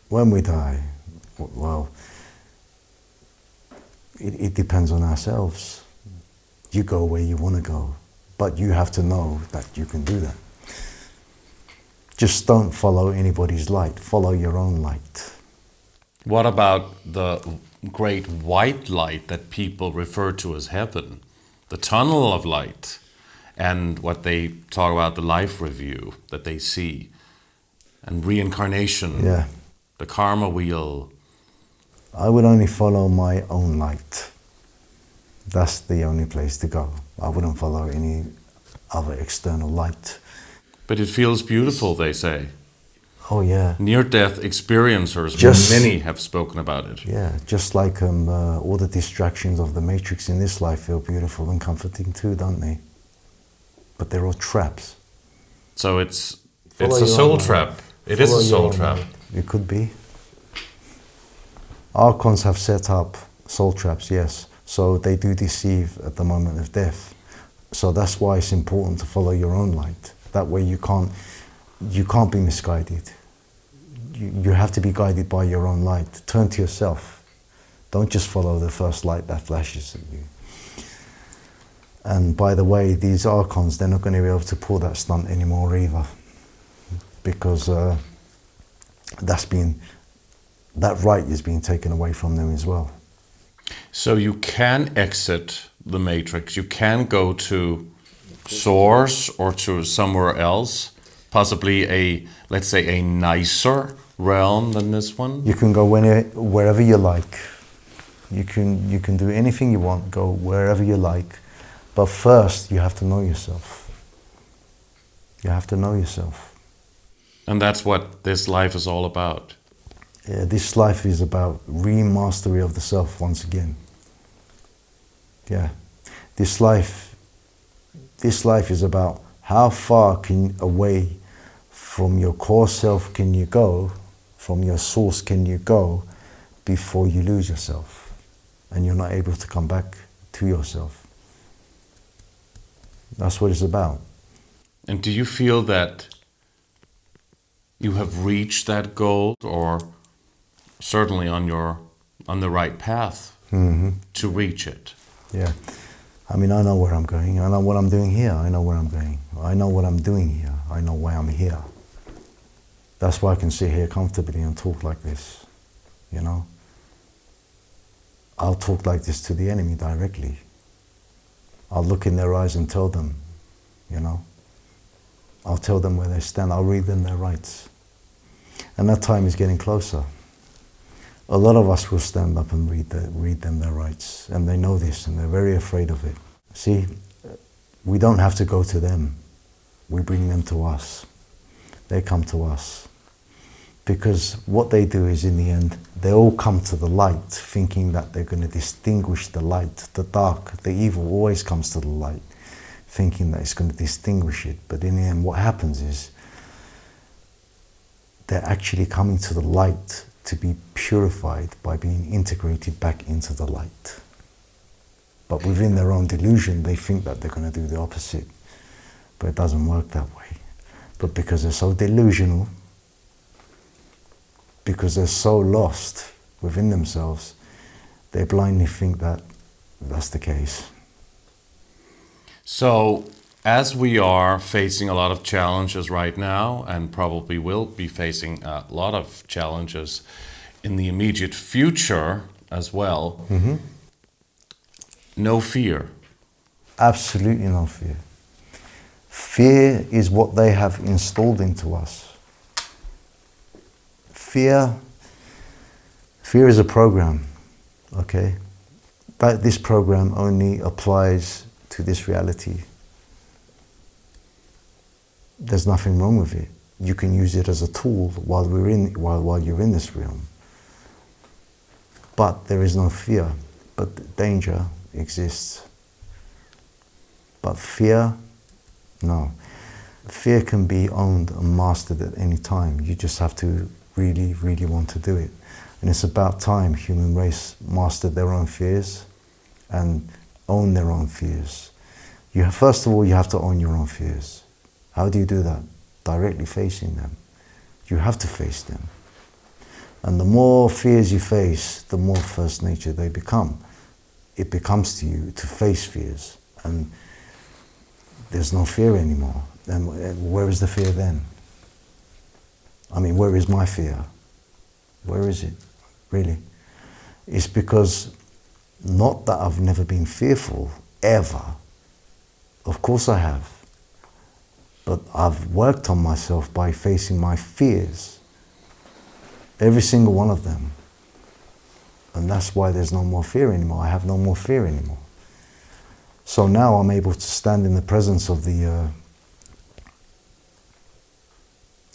When we die, well, it depends on ourselves. You go where you want to go, but you have to know that you can do that. Just don't follow anybody's light, follow your own light.
What about the great white light that people refer to as heaven, the tunnel of light, and what they talk about, the life review that they see, and reincarnation,
yeah.
The karma wheel?
I would only follow my own light. That's the only place to go. I wouldn't follow any other external light.
But it feels beautiful, they say.
Oh yeah.
Near-death experiencers, many have spoken about it.
Yeah, just like all the distractions of the Matrix in this life feel beautiful and comforting too, don't they? But they're all traps.
So it's
Follow
a
your
soul
own
trap.
mind.
It is
Follow
a
your
soul
own
trap.
mind. It could be. Archons have set up soul traps, yes. So they do deceive at the moment of death. So that's why it's important to follow your own light. That way you can't be misguided. You have to be guided by your own light. Turn to yourself. Don't just follow the first light that flashes at you. And by the way, these Archons, they're not going to be able to pull that stunt anymore either. Because that right is being taken away from them as well. So
you can exit the Matrix. You can go to Source or to somewhere else, possibly let's say a nicer realm than this one.
You can go wherever you like. You can do anything you want, go wherever you like. But first, you have to know yourself. You have to know yourself.
And that's what this life is all about.
Yeah, this life is about re-mastery of the self once again. Yeah, this life is about how far away from your core self can you go, from your source can you go, before you lose yourself and you're not able to come back to yourself. That's what it's about.
And do you feel that you have reached that goal, or certainly on the right path to reach it?
Yeah. I mean, I know where I'm going. I know what I'm doing here. I know where I'm going. I know what I'm doing here. I know why I'm here. That's why I can sit here comfortably and talk like this, you know? I'll talk like this to the enemy directly. I'll look in their eyes and tell them, you know? I'll tell them where they stand. I'll read them their rights. And that time is getting closer. A lot of us will stand up and read them their rights, and they know this, and they're very afraid of it. See, we don't have to go to them. We bring them to us. They come to us. Because what they do is, in the end, they all come to the light, thinking that they're going to distinguish the light. The dark, the evil always comes to the light, thinking that it's going to distinguish it. But in the end, what happens is, they're actually coming to the light to be purified by being integrated back into the light. But within their own delusion, they think that they're going to do the opposite. But it doesn't work that way. But because they're so delusional, because they're so lost within themselves, they blindly think that that's the case.
So, as we are facing a lot of challenges right now, and probably will be facing a lot of challenges in the immediate future as well, no fear.
Absolutely no fear. Fear is what they have installed into us. Fear is a program, okay? But this program only applies to this reality. There's nothing wrong with it. You can use it as a tool while you're in this realm. But there is no fear. But danger exists. But fear, no. Fear can be owned and mastered at any time. You just have to really, really want to do it. And it's about time human race mastered their own fears and own their own fears. First of all, you have to own your own fears. How do you do that? Directly facing them. You have to face them. And the more fears you face, the more first nature they become. It becomes to you to face fears. And there's no fear anymore. And where is the fear then? I mean, where is my fear? Where is it, really? It's because, not that I've never been fearful, ever. Of course I have. But I've worked on myself by facing my fears. Every single one of them. And that's why there's no more fear anymore. I have no more fear anymore. So now I'm able to stand in the presence of the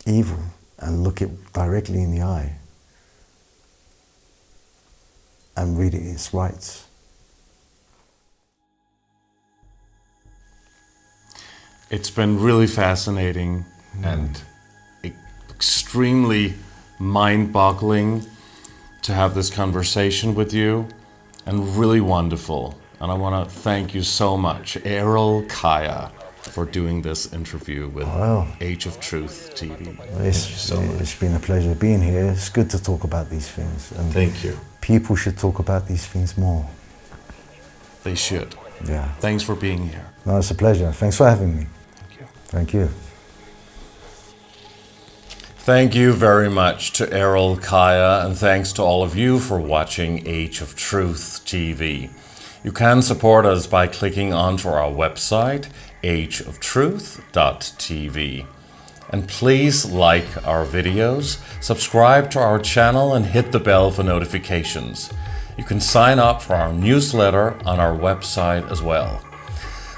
evil and look it directly in the eye and read its rights.
It's been really fascinating and extremely mind-boggling to have this conversation with you, and really wonderful. And I want to thank you so much, ERIL Kaya, for doing this interview with Age of Truth TV.
It's been a pleasure being here. It's good to talk about these things. And
thank you.
People should talk about these things more.
They should.
Yeah.
Thanks for being here.
No, it's a pleasure. Thanks for having me.
Thank you.
Thank you.
Thank you very much to ERIL Kaya, and thanks to all of you for watching Age of Truth TV. You can support us by clicking onto our website, ageoftruthtv. And please like our videos, subscribe to our channel, and hit the bell for notifications. You can sign up for our newsletter on our website as well.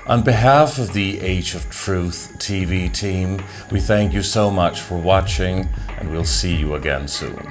On behalf of the Age of Truth TV team, we thank you so much for watching, and we'll see you again soon.